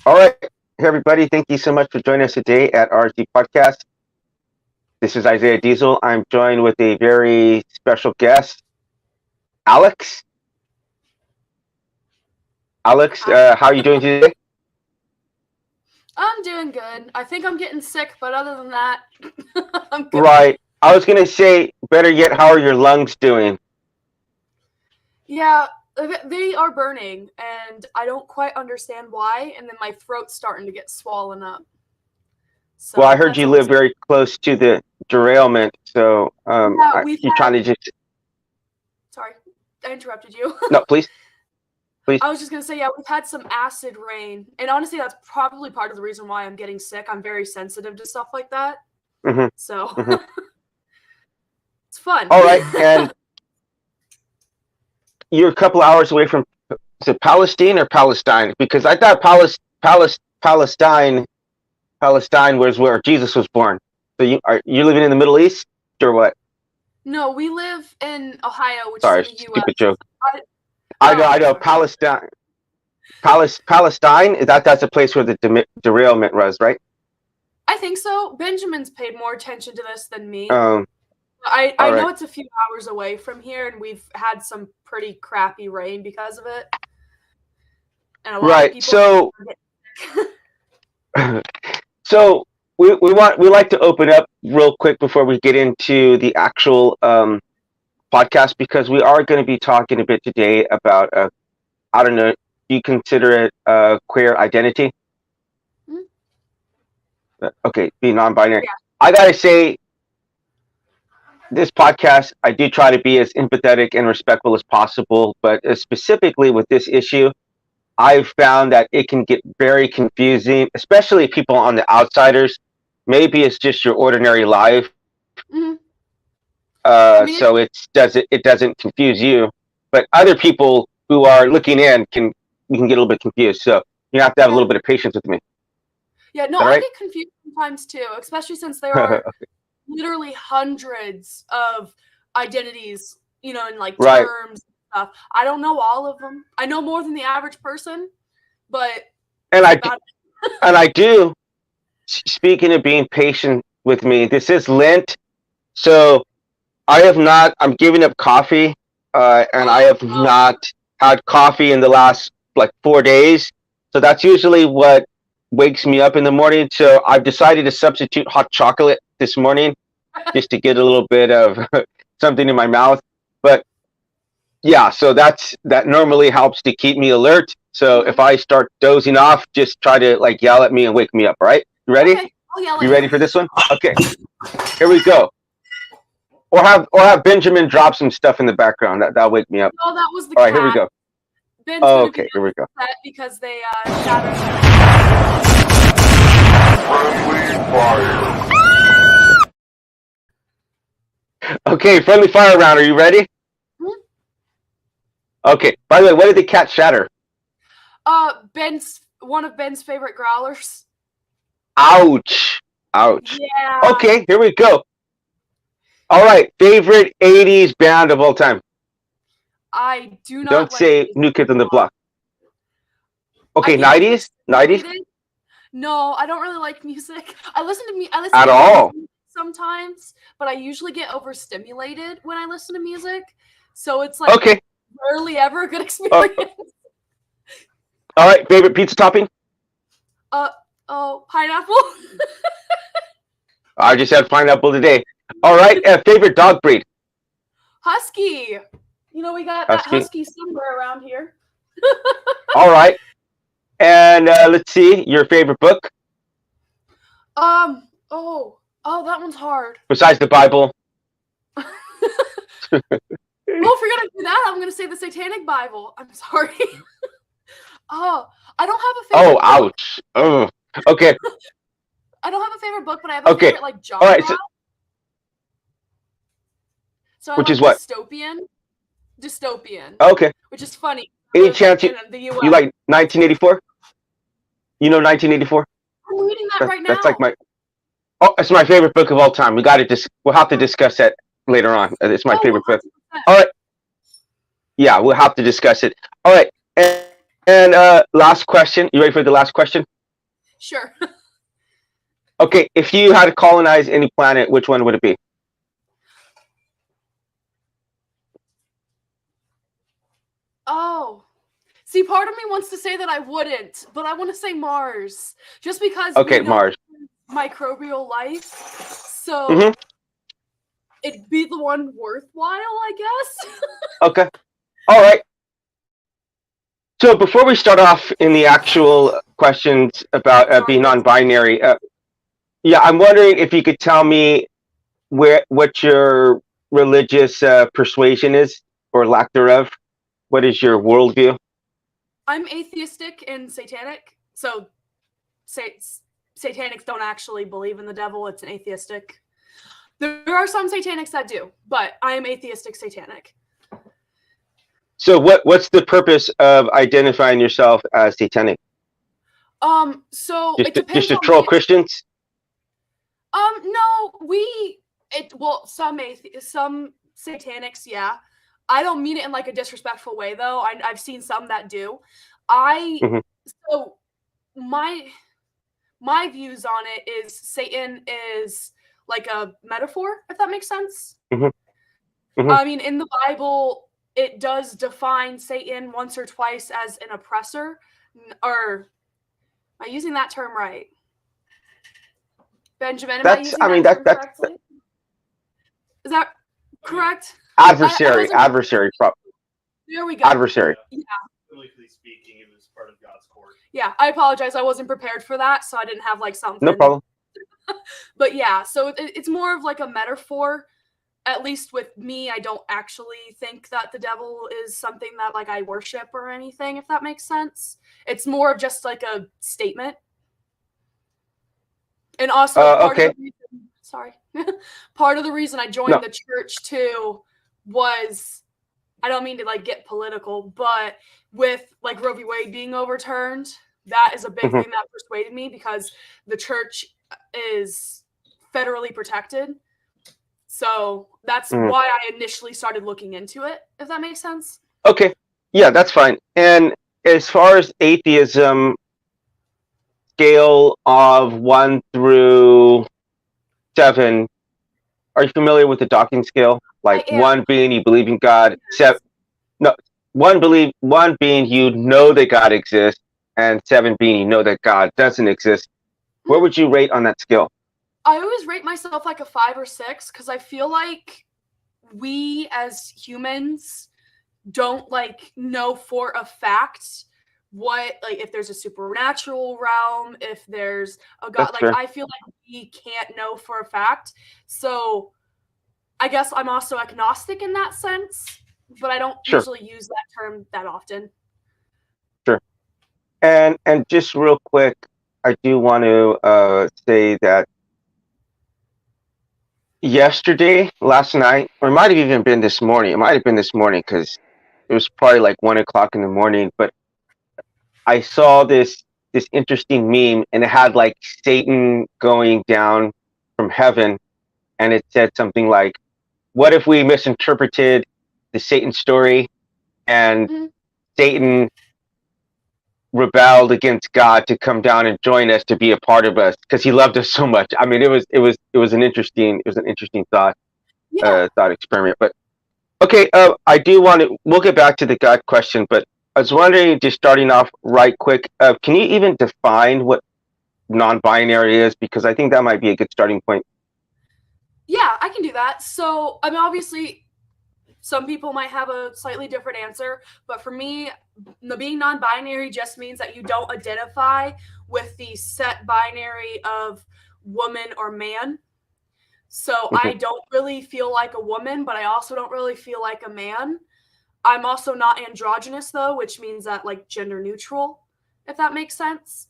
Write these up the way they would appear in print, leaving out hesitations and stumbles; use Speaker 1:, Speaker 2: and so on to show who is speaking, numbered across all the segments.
Speaker 1: All right. Hey, everybody. Thank you so much for joining us today at rhepodcast. This is Isaiah Diesel. I'm joined with a very special guest, Alex. Alex, how are you doing today?
Speaker 2: I'm doing good. I think I'm getting sick, but other than that, I'm good.
Speaker 1: Right. I was going to say, better yet, how are your lungs doing?
Speaker 2: Yeah, they are burning, and I don't quite understand why, and then my throat's starting to get swollen up. So
Speaker 1: Well, I heard
Speaker 2: that's
Speaker 1: you
Speaker 2: always...
Speaker 1: live very close to the derailment, so
Speaker 2: Yeah,
Speaker 1: you're trying to just...
Speaker 2: Sorry, I interrupted you.
Speaker 1: No, please.
Speaker 2: I was just going to say, yeah, we've had some acid rain, and honestly, that's probably part of the reason why I'm getting sick. I'm very sensitive to stuff like that, so it's fun.
Speaker 1: All right, and you're a couple hours away from, is it Palestine or Palestine? Because I thought Palestine was where Jesus was born. So you living in the Middle East or what?
Speaker 2: No, we live in Ohio, which
Speaker 1: Sorry,
Speaker 2: is in the U.S.
Speaker 1: stupid joke.
Speaker 2: I
Speaker 1: I know. Palestine. Palestine. That's a place where the derailment was, right?
Speaker 2: I think so. Benjamin's paid more attention to this than me.
Speaker 1: I
Speaker 2: know it's a few hours away from here, and we've had some pretty crappy rain because of it. And a lot of people
Speaker 1: so we like to open up real quick before we get into the actual podcast, because we are going to be talking a bit today about I don't know, do you consider it queer identity? Okay, being non-binary. Yeah. I gotta say, this podcast, I do try to be as empathetic and respectful as possible, but specifically with this issue, I've found that it can get very confusing, especially people on the outsiders. Maybe it's just your ordinary life, so it doesn't confuse you, but other people who are looking in can get a little bit confused. So you have to have a little bit of patience with me.
Speaker 2: Yeah, no, I get confused sometimes too, especially since there are literally hundreds of identities, in like terms and stuff. I don't know all of them. I know more than the average person, but
Speaker 1: I do. Speaking of being patient with me, this is Lent, so I'm giving up coffee, and I have not had coffee in the last 4 days. So that's usually what wakes me up in the morning. So I've decided to substitute hot chocolate this morning just to get a little bit of something in my mouth. But yeah, so that normally helps to keep me alert. So if I start dozing off, just try to yell at me and wake me up. All right? You ready?
Speaker 2: Okay, I'll yell at
Speaker 1: you. Ready for this one? Okay. Here we go. Or have Benjamin drop some stuff in the background. That'll wake me up.
Speaker 2: Oh, that was the
Speaker 1: cat. All right, here we go.
Speaker 2: Ben's
Speaker 1: okay, here we go.
Speaker 2: Because they shattered.
Speaker 3: Friendly fire.
Speaker 1: Okay, friendly fire round. Are you ready? Okay. By the way, what did the cat shatter?
Speaker 2: One of Ben's favorite growlers.
Speaker 1: Ouch. Ouch.
Speaker 2: Yeah.
Speaker 1: Okay, here we go. All right, favorite 80s band of all time.
Speaker 2: I do not.
Speaker 1: Don't say New Kids on the Block. Okay, 90s? 90s?
Speaker 2: No, I don't really like music. I listen
Speaker 1: at all
Speaker 2: sometimes, but I usually get overstimulated when I listen to music. So it's rarely ever a good experience.
Speaker 1: All right, favorite pizza topping?
Speaker 2: Pineapple.
Speaker 1: I just had pineapple today. All right, favorite dog breed?
Speaker 2: Husky. We got that husky somewhere around here.
Speaker 1: All right. And let's see, your favorite book?
Speaker 2: Oh, that one's hard.
Speaker 1: Besides the Bible?
Speaker 2: Well, if you're gonna do that, I'm gonna say the Satanic Bible. I'm sorry. I don't have a favorite book.
Speaker 1: Ouch. Oh, okay.
Speaker 2: I don't have a favorite book, but I have a favorite genre.
Speaker 1: All right.
Speaker 2: So
Speaker 1: which is what?
Speaker 2: Dystopian.
Speaker 1: Okay.
Speaker 2: Which is funny.
Speaker 1: Any chance you like 1984? You know 1984?
Speaker 2: I'm reading that right now.
Speaker 1: That's it's my favorite book of all time. We'll have to discuss that later on. It's my favorite book. All right. Yeah, we'll have to discuss it. All right. And last question. You ready for the last question?
Speaker 2: Sure.
Speaker 1: Okay, if you had to colonize any planet, which one would it be?
Speaker 2: Oh. See, part of me wants to say that I wouldn't, but I want to say Mars. Just because
Speaker 1: Okay,
Speaker 2: we know
Speaker 1: Mars.
Speaker 2: microbial life. So
Speaker 1: Mm-hmm.
Speaker 2: it'd be the one worthwhile, I guess.
Speaker 1: Okay. All right. So before we start off in the actual questions about being non-binary, yeah, I'm wondering if you could tell me what your religious persuasion is, or lack thereof. What is your worldview?
Speaker 2: I'm atheistic and satanic. So satanics don't actually believe in the devil. It's an atheistic. There are some satanics that do, but I am atheistic satanic.
Speaker 1: So what's the purpose of identifying yourself as satanic?
Speaker 2: So
Speaker 1: Just
Speaker 2: it depends
Speaker 1: to
Speaker 2: on
Speaker 1: troll Christians?
Speaker 2: No, some satanics, yeah. I don't mean it in like a disrespectful way though. I've seen some that do.
Speaker 1: Mhm.
Speaker 2: So my views on it is Satan is like a metaphor, if that makes sense.
Speaker 1: Mhm. Mhm.
Speaker 2: I mean, in the Bible, it does define Satan once or twice as an oppressor, or am I using that term right? Benjamin, am I using that term correctly? Is that correct?
Speaker 1: Adversary.
Speaker 2: There we go.
Speaker 1: Adversary.
Speaker 2: Yeah.
Speaker 4: Biblically speaking, it was part of God's court.
Speaker 2: Yeah, I apologize. I wasn't prepared for that, so I didn't have like something.
Speaker 1: No problem.
Speaker 2: But yeah, so it's more of like a metaphor. At least with me, I don't actually think that the devil is something that like I worship or anything, if that makes sense. It's more of just like a statement. And also part of the reason, sorry. Part of the reason I joined the church too was, I don't mean to like get political, but with like Roe v. Wade being overturned, that is a big thing that persuaded me, because the church is federally protected. So that's why I initially started looking into it, if that makes sense.
Speaker 1: Okay. Yeah, that's fine. And as far as atheism, scale of 1 through 7, are you familiar with the docking scale? Like 1 being you believe in God, 1 being you know that God exists, and 7 being you know that God doesn't exist. Where would you rate on that scale?
Speaker 2: I always rate myself like a 5 or 6, because I feel like we as humans don't like know for a fact what, like, if there's a supernatural realm, if there's a God. Like, I feel like we can't know for a fact. So I guess I'm also agnostic in that sense, but I don't usually use that term that often.
Speaker 1: Sure. And just real quick, I do want to say that last night, or it might have even been this morning. It might have been this morning because it was probably like 1 o'clock in the morning. But I saw this interesting meme, and it had like Satan going down from heaven, and it said something like, "What if we misinterpreted the Satan story, and Satan rebelled against God to come down and join us, to be a part of us, because he loved us so much." I mean, it was an interesting thought experiment. But okay, I do want to. We'll get back to the God question, but I was wondering, just starting off right quick, can you even define what non-binary is? Because I think that might be a good starting point.
Speaker 2: Yeah, I can do that. So, I mean, obviously, some people might have a slightly different answer, but for me, being non-binary just means that you don't identify with the set binary of woman or man. So I don't really feel like a woman, but I also don't really feel like a man. I'm also not androgynous though, which means that like gender neutral, if that makes sense.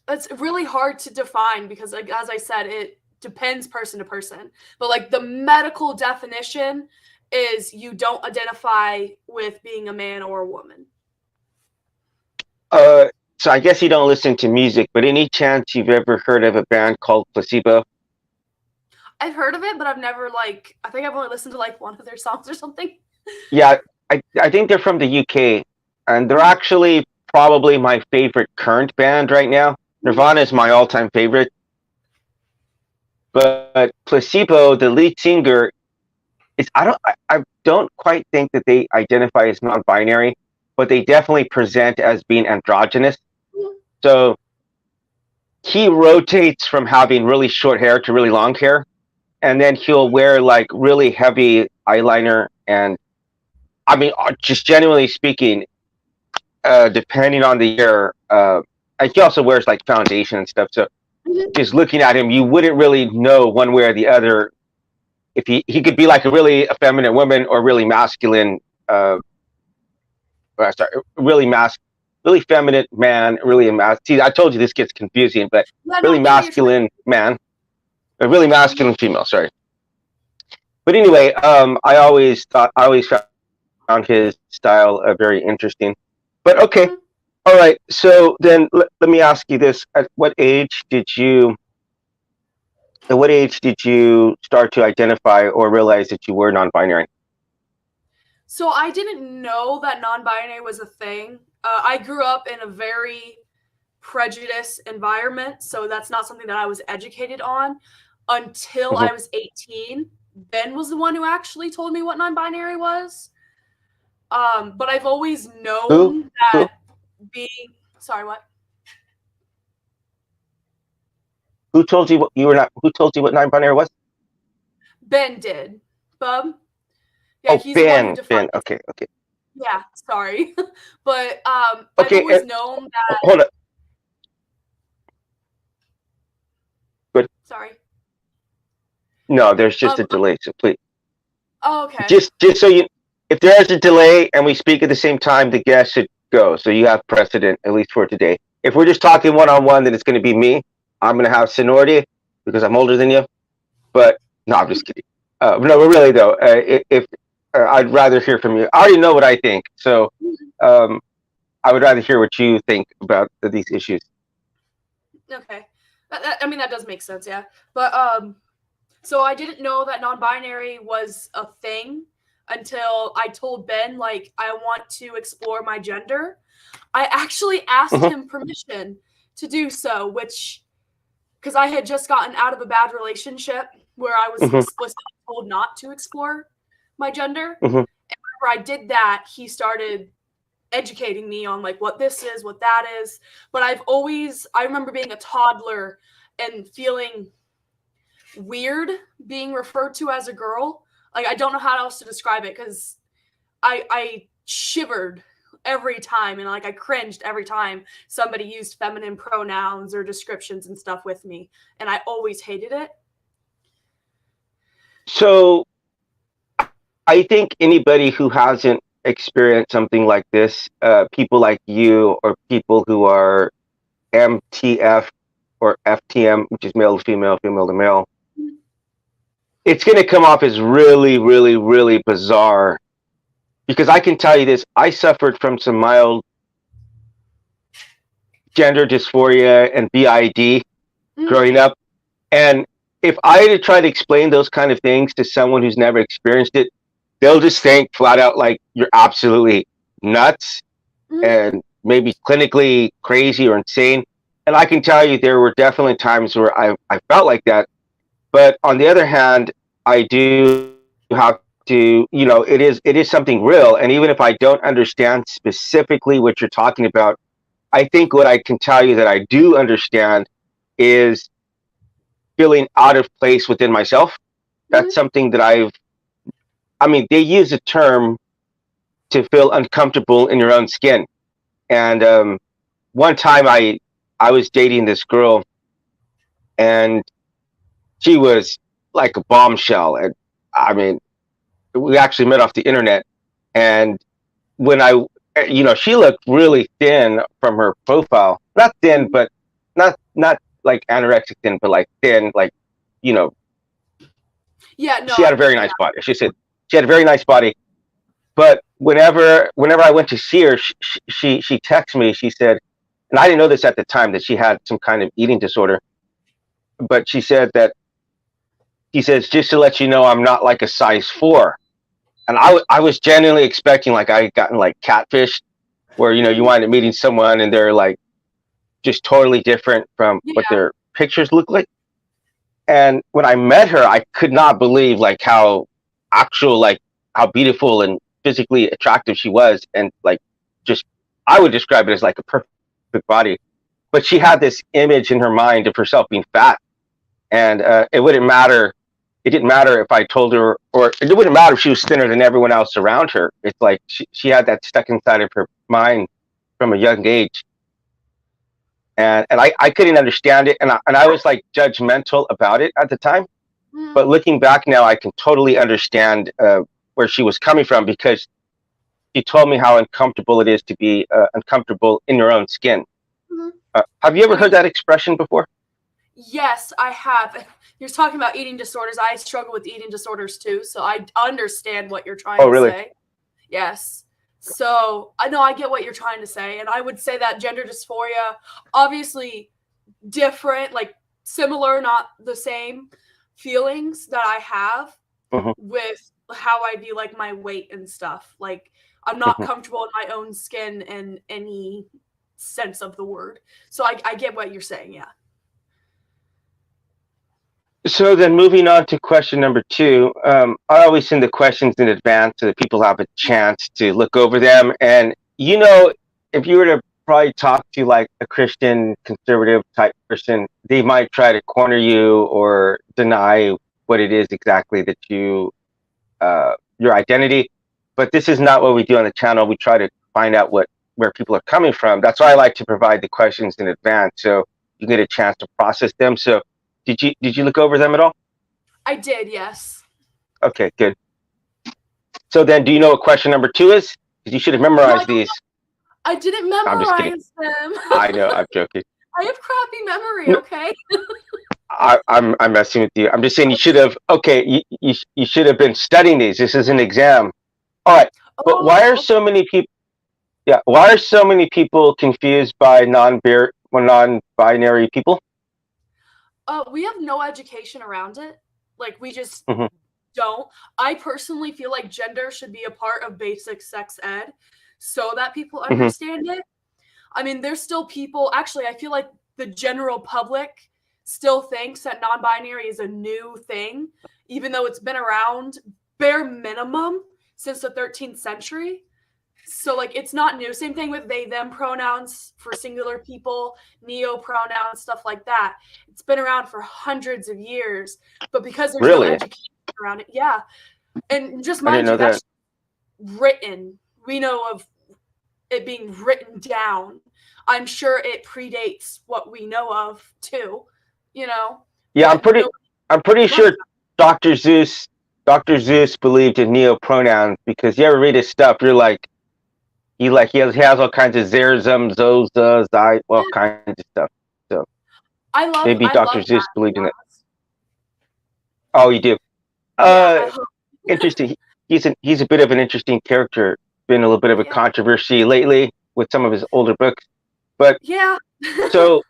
Speaker 2: It's really hard to define because, like, as I said, it depends person to person. But like the medical definition is you don't identify with being a man or a woman.
Speaker 1: So I guess you don't listen to music, but any chance you've ever heard of a band called Placebo?
Speaker 2: I've heard of it, but I've never like. I think I've only listened to like one of their songs or something.
Speaker 1: Yeah, I think they're from the UK. and they're actually probably my favorite current band right now. Nirvana is my all-time favorite, but Placebo, the lead singer, is I don't quite think that they identify as non-binary, but they definitely present as being androgynous. So he rotates from having really short hair to really long hair, and then he'll wear like really heavy eyeliner. And I mean, just genuinely speaking, depending on the year, and he also wears like foundation and stuff. So just looking at him, you wouldn't really know one way or the other if he could be like a really effeminate woman or really masculine. Sorry, really feminine man, really See, I told you this gets confusing, but really masculine man, a really masculine female. Sorry, but anyway, I always found his style very interesting. But okay, all right. So then let me ask you this: At what age did you start to identify or realize that you were non-binary?
Speaker 2: So I didn't know that non-binary was a thing. I grew up in a very prejudiced environment, so that's not something that I was educated on until I was 18. Ben was the one who actually told me what non-binary was. But I've always known that being... Sorry, what?
Speaker 1: Who told you what you were not? Who told you what non-binary was?
Speaker 2: Ben did. Bub? Yeah, he's
Speaker 1: Ben.
Speaker 2: the one who defined it.
Speaker 1: Okay.
Speaker 2: Yeah, sorry. But
Speaker 1: okay,
Speaker 2: I've always known that...
Speaker 1: Hold on. Good.
Speaker 2: Sorry.
Speaker 1: No, there's just a delay, so please.
Speaker 2: Oh, okay.
Speaker 1: Just so you, if there's a delay and we speak at the same time, the guest should go. So you have precedent, at least for today. If we're just talking one-on-one, then it's going to be me. I'm going to have seniority because I'm older than you. But no, I'm just kidding. No, but really though, if I'd rather hear from you. I already know what I think, so I would rather hear what you think about these issues.
Speaker 2: Okay, I mean that does make sense, yeah. But so I didn't know that non-binary was a thing until I told Ben, like, I want to explore my gender. I actually asked him permission to do so, which, because I had just gotten out of a bad relationship where I was explicitly told not to explore my gender. And whenever I did that, he started educating me on like what this is, what that is. But I remember being a toddler and feeling weird being referred to as a girl. Like, I don't know how else to describe it, because I shivered every time, and like I cringed every time somebody used feminine pronouns or descriptions and stuff with me, and I always hated it.
Speaker 1: So I think anybody who hasn't experienced something like this, people like you or people who are MTF or FTM, which is male to female, female to male, it's going to come off as really, really, really bizarre. Because I can tell you this, I suffered from some mild gender dysphoria and BID growing up. And if I had to try to explain those kind of things to someone who's never experienced it, they'll just think flat out like you're absolutely nuts and maybe clinically crazy or insane. And I can tell you there were definitely times where I felt like that. But on the other hand, I do have to, it is something real. And even if I don't understand specifically what you're talking about, I think what I can tell you that I do understand is feeling out of place within myself. That's something that they use a term to feel uncomfortable in your own skin. And one time I was dating this girl, and she was like a bombshell. And I mean, we actually met off the internet. And when she looked really thin from her profile, not thin, but not like anorexic thin, but like thin, like,
Speaker 2: yeah, no,
Speaker 1: she had a very nice body. She said she had a very nice body. But whenever I went to see her, she texted me. She said, and I didn't know this at the time, that she had some kind of eating disorder. But she said that, he says, just to let you know, I'm not like a size 4. And I was genuinely expecting like I had gotten like catfished. where you wind up meeting someone and they're like just totally different from what
Speaker 2: Yeah.
Speaker 1: their pictures look like. And when I met her, I could not believe like how how beautiful and physically attractive she was, and like just I would describe it as like a perfect body. But she had this image in her mind of herself being fat, and it wouldn't matter. It didn't matter if I told her, or it wouldn't matter if she was thinner than everyone else around her. It's like she had that stuck inside of her mind from a young age, and I couldn't understand it, and I was like judgmental about it at the time.
Speaker 2: Mm.
Speaker 1: But looking back now, I can totally understand where she was coming from, because she told me how uncomfortable it is to be uncomfortable in your own skin.
Speaker 2: Mhm.
Speaker 1: Have you ever heard that expression before?
Speaker 2: Yes, I have. You're talking about eating disorders. I struggle with eating disorders too, so I understand what you're trying to say. Yes. So I know I get what you're trying to say, and I would say that gender dysphoria, obviously different, like similar, not the same feelings that I have with how I view like my weight and stuff. Like I'm not comfortable in my own skin in any sense of the word. So I get what you're saying, yeah.
Speaker 1: So then moving on to question number 2, I always send the questions in advance so that people have a chance to look over them. And, if you were to probably talk to like a Christian conservative type person, they might try to corner you or deny what it is exactly that your identity. But this is not what we do on the channel. We try to find out where people are coming from. That's why I like to provide the questions in advance, so you get a chance to process them. So did you look over them at all?
Speaker 2: I did, yes.
Speaker 1: Okay, good. So then, do you know what question number 2 is? Because you should have memorized these.
Speaker 2: I didn't
Speaker 1: I'm just kidding.
Speaker 2: memorize them.
Speaker 1: I know, I'm joking.
Speaker 2: I have crappy memory, okay?
Speaker 1: I'm messing with you. I'm just saying you should have. Okay, you should have been studying these. This is an exam. All right, but why are so many people? Yeah, why are so many people confused by non-binary people?
Speaker 2: We have no education around it. Like we just
Speaker 1: Mhm.
Speaker 2: don't. I personally feel like gender should be a part of basic sex ed so that people understand it. I mean, there's still people, actually, I feel like the general public still thinks that non-binary is a new thing, even though it's been around bare minimum since the 13th century. So like it's not new. Same thing with they them pronouns for singular people, neo pronouns, stuff like that. It's been around for hundreds of years, but because there's no education around it, yeah. And just mind you, that's written. We know of it being written down. I'm sure it predates what we know of too.
Speaker 1: Yeah, I'm pretty sure Dr. Zeus believed in neo pronouns, because you ever read his stuff, you're like, he has all kinds of zerzum, zoza, all kinds of stuff. So maybe Dr. Zeus believed in it. Oh, you do? Interesting. He's a bit of an interesting character. Been a little bit of a controversy lately with some of his older books. But
Speaker 2: yeah.
Speaker 1: so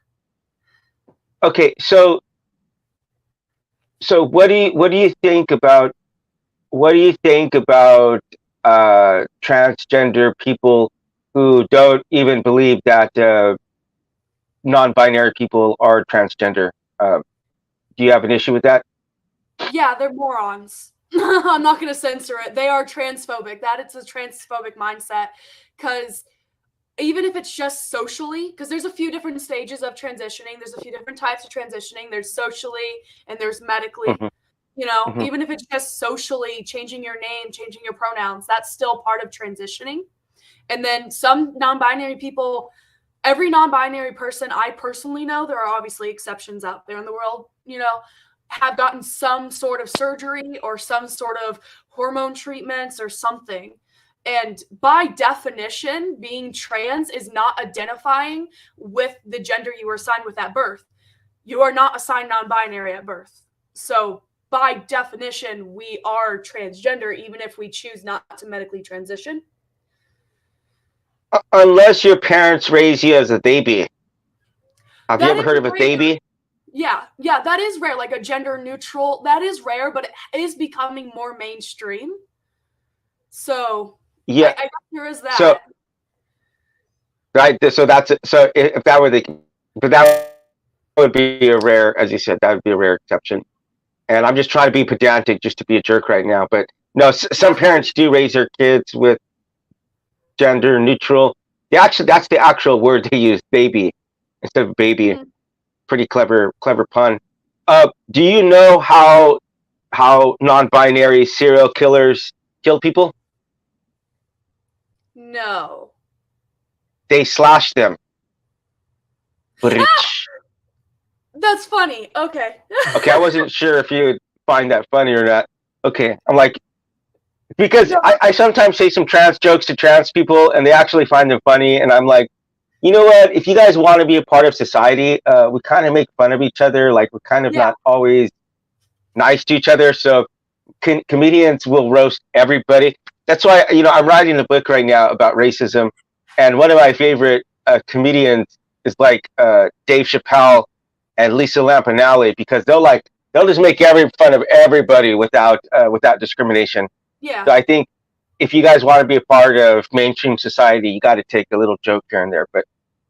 Speaker 1: okay, so what do you think about transgender people who don't even believe that non-binary people are transgender? Do you have an issue with that?
Speaker 2: Yeah, they're morons. I'm not going to censor it. They are transphobic. It's a transphobic mindset, because even if it's just socially, because there's a few different stages of transitioning. There's a few different types of transitioning. There's socially and there's medically. Even if it's just socially, changing your name, changing your pronouns, that's still part of transitioning. And then some non-binary people, every non-binary person I personally know, there are obviously exceptions out there in the world, have gotten some sort of surgery or some sort of hormone treatments or something. And by definition, being trans is not identifying with the gender you were assigned with at birth. You are not assigned non-binary at birth. So by definition, we are transgender, even if we choose not to medically transition.
Speaker 1: Unless your parents raise you as a baby. Have you ever heard of a baby?
Speaker 2: Yeah, that is rare, like a gender neutral. That is rare, but it is becoming more mainstream. So,
Speaker 1: yeah,
Speaker 2: I guess there is that.
Speaker 1: right? So if that were but that would be a rare, as you said, that would be a rare exception. And I'm just trying to be pedantic, just to be a jerk right now. But no, some parents do raise their kids with gender neutral. That's the actual word they use, baby, instead of baby.
Speaker 2: Mhm.
Speaker 1: Pretty clever pun. Do you know how non-binary serial killers kill people?
Speaker 2: No.
Speaker 1: They slash them. Brich.
Speaker 2: That's funny. Okay.
Speaker 1: Okay, I wasn't sure if you would find that funny or not. Okay, I'm like, because
Speaker 2: No.
Speaker 1: I sometimes say some trans jokes to trans people and they actually find them funny, and I'm like, you know what? If you guys want to be a part of society, we kind of make fun of each other. Like, we're kind of
Speaker 2: Yeah.
Speaker 1: not always nice to each other. So comedians will roast everybody. That's why, I'm writing a book right now about racism, and one of my favorite comedians is like Dave Chappelle and Lisa Lampanelli, because they'll just make fun of everybody without discrimination.
Speaker 2: Yeah.
Speaker 1: So I think if you guys want to be a part of mainstream society, you got to take a little joke here and there. But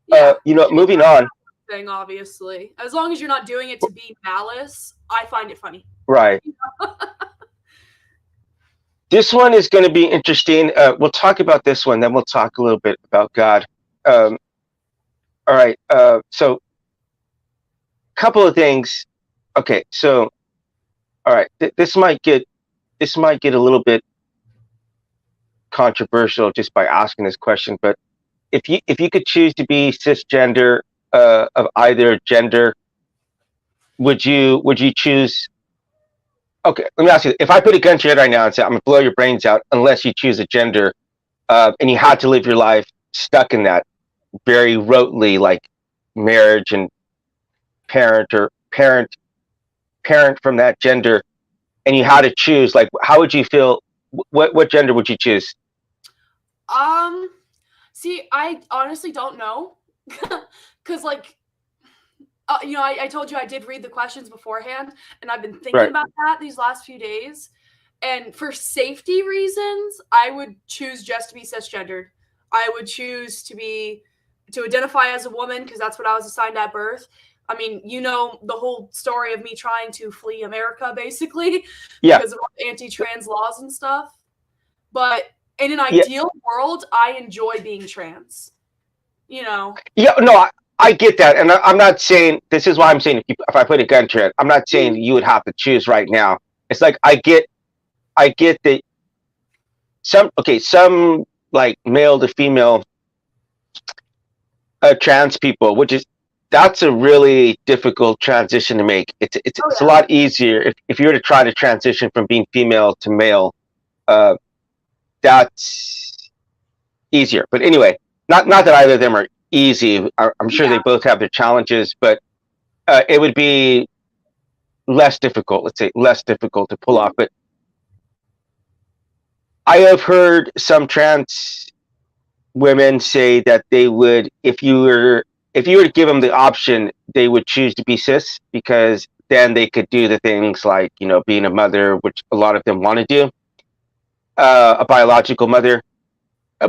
Speaker 2: Yeah.
Speaker 1: moving on.
Speaker 2: Thing, obviously, as long as you're not doing it to be malice, I find it funny.
Speaker 1: Right. This one is going to be interesting. We'll talk about this one, then we'll talk a little bit about God. All right. So, couple of things. Okay. So, all right. This might get a little bit controversial just by asking this question. But if you could choose to be cisgender of either gender, would you choose? Okay, let me ask you: if I put a gun to your head right now and say I'm gonna blow your brains out unless you choose a gender, and you had to live your life stuck in that very rotely, like marriage and parent or parent from that gender, and you had to choose, like, how would you feel? What gender would you choose?
Speaker 2: See, I honestly don't know, because like, I told you I did read the questions beforehand, and I've been thinking
Speaker 1: Right.
Speaker 2: about that these last few days. And for safety reasons, I would choose just to be cisgendered. I would choose to identify as a woman, because that's what I was assigned at birth. I mean, the whole story of me trying to flee America, basically,
Speaker 1: Yeah.
Speaker 2: because of anti-trans laws and stuff. But in an
Speaker 1: Yeah.
Speaker 2: ideal world, I enjoy being trans.
Speaker 1: Yeah, no, I get that, and I'm not saying, this is why I'm saying, if I put a gun to it, I'm not saying you would have to choose right now. It's like I get that some like male to female trans people, that's a really difficult transition to make. It's a lot easier if you were to try to transition from being female to male. That's easier. But anyway, not that either of them are easy. I'm sure they both have their challenges, but it would be less difficult. Let's say less difficult to pull off. But I have heard some trans women say that they would, if you were to give them the option, they would choose to be cis, because then they could do the things like, being a mother, which a lot of them want to do, a biological mother.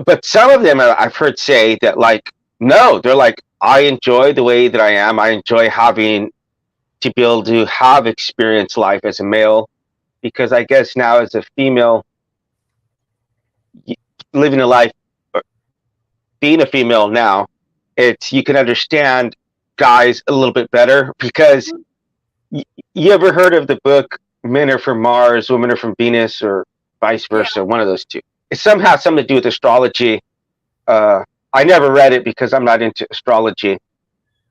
Speaker 1: But some of them I've heard say that, like, no, they're like, I enjoy the way that I am. I enjoy having to be able to have experienced life as a male, because I guess now as a female, living a life, being a female now, you can understand guys a little bit better, because you ever heard of the book Men Are From Mars, Women Are From Venus, or vice versa? One of those two. It somehow has something to do with astrology. I never read it because I'm not into astrology.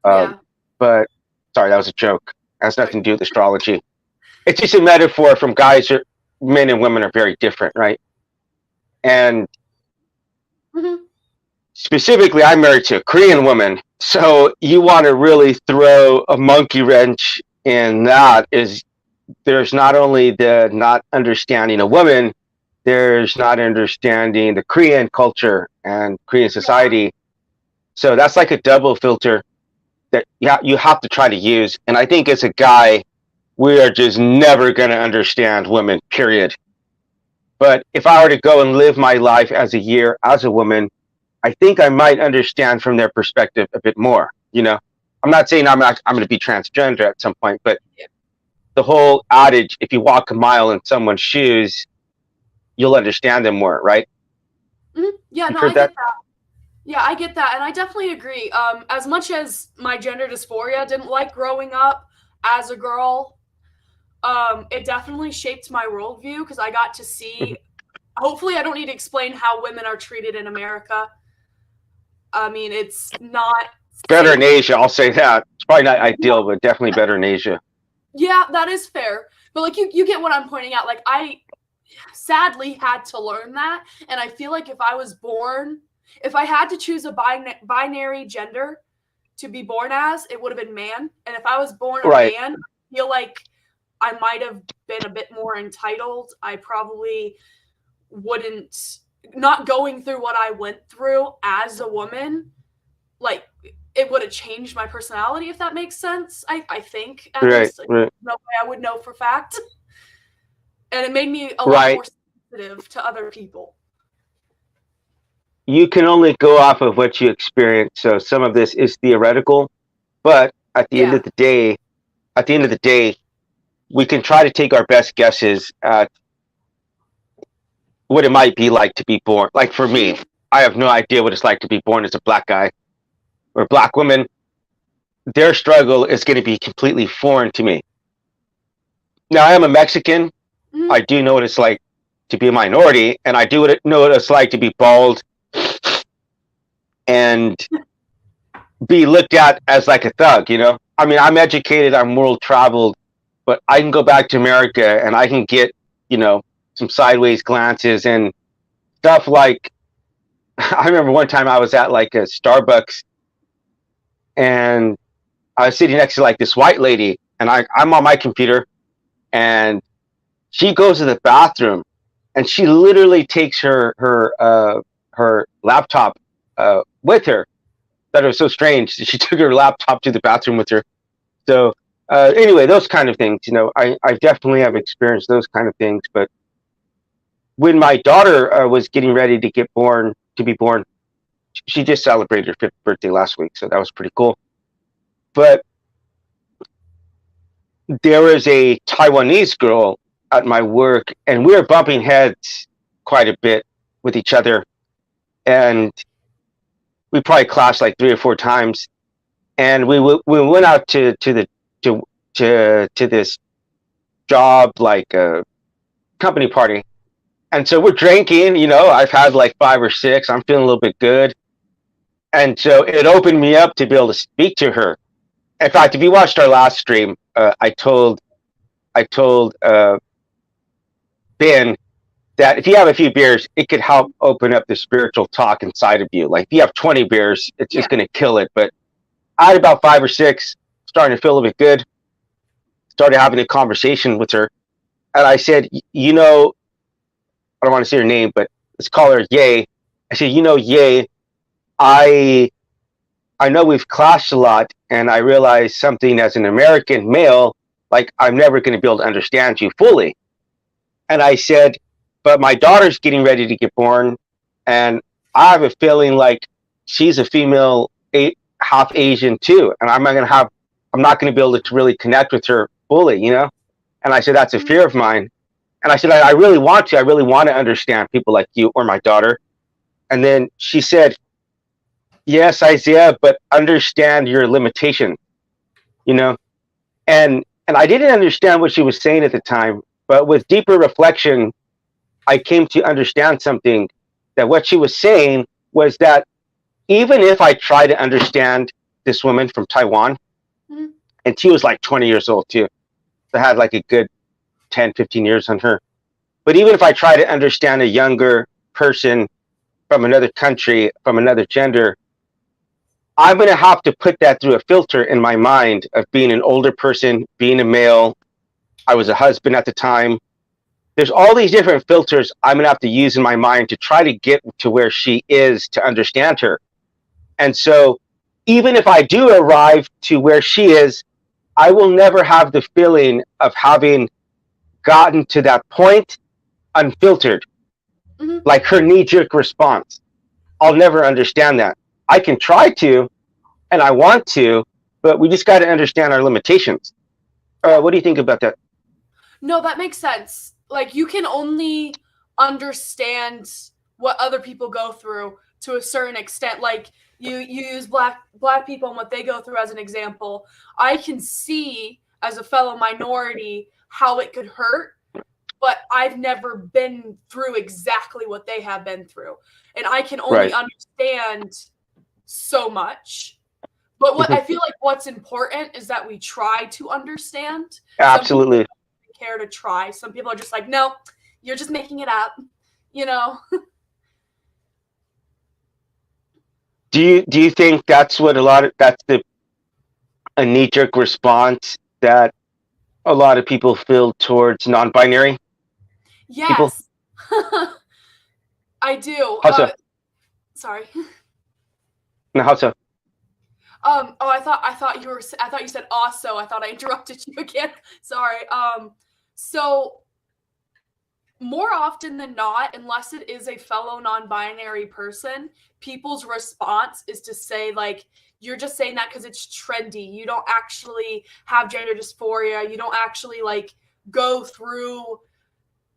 Speaker 1: But sorry, that was a joke. It has nothing to do with astrology. It's just a metaphor from guys. Men and women are very different, right? And specifically, I'm married to a Korean woman, so you want to really throw a monkey wrench in that. There's not only the not understanding a woman, there's not understanding the Korean culture and Korean society. So that's like a double filter that you have to try to use. And I think as a guy, we are just never going to understand women, period. But if I were to go and live my life as a year as a woman, I think I might understand from their perspective a bit more. I'm not saying I'm going to be transgender at some point, but the whole adage, if you walk a mile in someone's shoes, you'll understand them more, right?
Speaker 2: Mm-hmm. Yeah,
Speaker 1: You've
Speaker 2: no,
Speaker 1: heard
Speaker 2: I
Speaker 1: that?
Speaker 2: get that. Yeah, I get that, and I definitely agree. As much as my gender dysphoria didn't like growing up as a girl, it definitely shaped my worldview because I got to see. Hopefully, I don't need to explain how women are treated in America. I mean, it's not
Speaker 1: Better in
Speaker 2: safe.
Speaker 1: Asia, I'll say that. It's probably not ideal, but definitely better in Asia.
Speaker 2: Yeah, that is fair. But like you get what I'm pointing out. Like I sadly had to learn that, and I feel like if I had to choose a binary gender to be born as, it would have been man. And if I was born a
Speaker 1: Right.
Speaker 2: man, I feel like I might have been a bit more entitled. I probably wouldn't, not going through what I went through as a woman, like it would have changed my personality, if that makes sense. I think at least
Speaker 1: Right.
Speaker 2: no way I would know for fact. And it made me a lot more sensitive to other people.
Speaker 1: You can only go off of what you experience, so some of this is theoretical, but at the end of the day, we can try to take our best guesses at what it might be like to be born. Like for me, I have no idea what it's like to be born as a black guy or a black woman. Their struggle is going to be completely foreign to me. Now, I am a Mexican.
Speaker 2: Mm-hmm.
Speaker 1: I do know what it's like to be a minority, and I do know what it's like to be bald and be looked at as like a thug, I mean, I'm educated, I'm world traveled, but I can go back to America and I can get, some sideways glances and stuff like, I remember one time I was at like a Starbucks and I was sitting next to like this white lady and I'm on my computer and she goes to the bathroom and she literally takes her laptop with her. That was so strange. She took her laptop to the bathroom with her. So anyway, those kind of things, I definitely have experienced those kind of things. But when my daughter was getting ready to be born, she just celebrated her 5th birthday last week. So that was pretty cool. But there was a Taiwanese girl at my work and we were bumping heads quite a bit with each other. And we probably clashed like 3 or 4 times, and we went out to this job like a company party, and so we're drinking. I've had like 5 or 6. I'm feeling a little bit good, and so it opened me up to be able to speak to her. In fact, if you watched our last stream, I told Ben that if you have a few beers, it could help open up the spiritual talk inside of you. Like if you have 20 beers, it's just going to kill it. But I had about 5 or 6, starting to feel a little bit good, started having a conversation with her. And I said, I don't want to say her name, but let's call her Ye. I said, Ye, I know we've clashed a lot, and I realize something as an American male, like I'm never going to be able to understand you fully. And I said, but my daughter's getting ready to get born, and I have a feeling like she's a female, half Asian too, and I'm not going to be able to really connect with her fully, And I said that's a fear of mine, and I said I really want to understand people like you or my daughter. And then she said, "Yes, Isaiah, but understand your limitation," and I didn't understand what she was saying at the time, but with deeper reflection, I came to understand something, that what she was saying was that even if I try to understand this woman from Taiwan, and she was like 20 years old too, so I had like a good 10, 15 years on her. But even if I try to understand a younger person from another country, from another gender, I'm going to have to put that through a filter in my mind of being an older person, being a male. I was a husband at the time. There's all these different filters I'm going to have to use in my mind to try to get to where she is to understand her. And so even if I do arrive to where she is, I will never have the feeling of having gotten to that point unfiltered, like her knee-jerk response. I'll never understand that. I can try to, and I want to, but we just got to understand our limitations. What do you think about that?
Speaker 2: No, that makes sense. Like, you can only understand what other people go through to a certain extent. Like, you use black people and what they go through as an example. I can see, as a fellow minority, how it could hurt, but I've never been through exactly what they have been through. And I can only understand so much. But what I feel like what's important is that we try to understand.
Speaker 1: Absolutely.
Speaker 2: Some people don't care to try. Some people are just like, no, you're just making it up, you know.
Speaker 1: Do you think that's what that's a knee-jerk response that a lot of people feel towards non-binary?
Speaker 2: Yes. I do.
Speaker 1: How so?
Speaker 2: Sorry.
Speaker 1: No, how so?
Speaker 2: Oh, I thought you said also. I thought I interrupted you again. Sorry. So more often than not, unless it is a fellow non-binary person, people's response is to say, like, you're just saying that because it's trendy. You don't actually have gender dysphoria. You don't actually, like, go through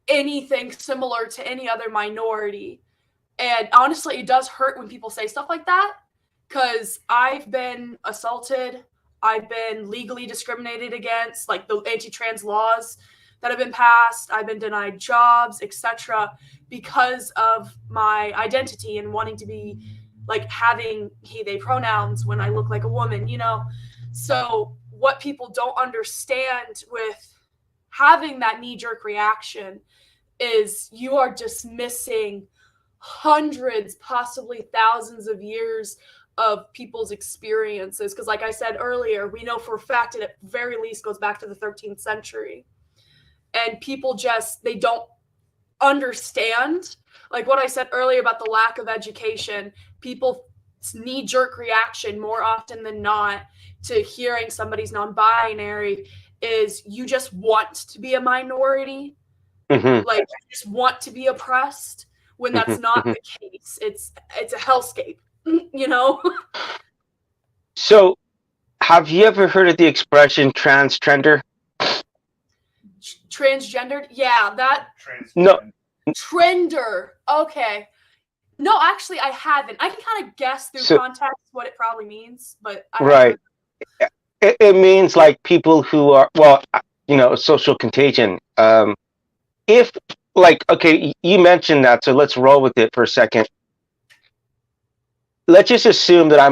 Speaker 2: anything similar to any other minority. And honestly, it does hurt when people say stuff like that, because I've been assaulted. I've been legally discriminated against, like the anti-trans laws that have been passed. I've been denied jobs, etc., because of my identity and wanting to be, like, having he, they pronouns when I look like a woman, you know? So what people don't understand with having that knee-jerk reaction is you are dismissing hundreds, possibly thousands of years of people's experiences. Because like I said earlier, we know for a fact it at very least goes back to the 13th century. And people just, they don't understand. Like what I said earlier about the lack of education, people's knee-jerk reaction more often than not to hearing somebody's non-binary is you just want to be a minority.
Speaker 1: Mm-hmm.
Speaker 2: Like, you just want to be oppressed, when that's not the case. It's a hellscape, you know?
Speaker 1: So, have you ever heard of the expression transgender?
Speaker 2: Transgendered? Yeah, that.
Speaker 1: No.
Speaker 2: Trender. Okay. No, actually, I haven't. I can kind of guess through context what it probably means, but I
Speaker 1: right. It means like people who are, well, you know, social contagion. If, like, okay, you mentioned that, so let's roll with it for a second. Let's just assume that I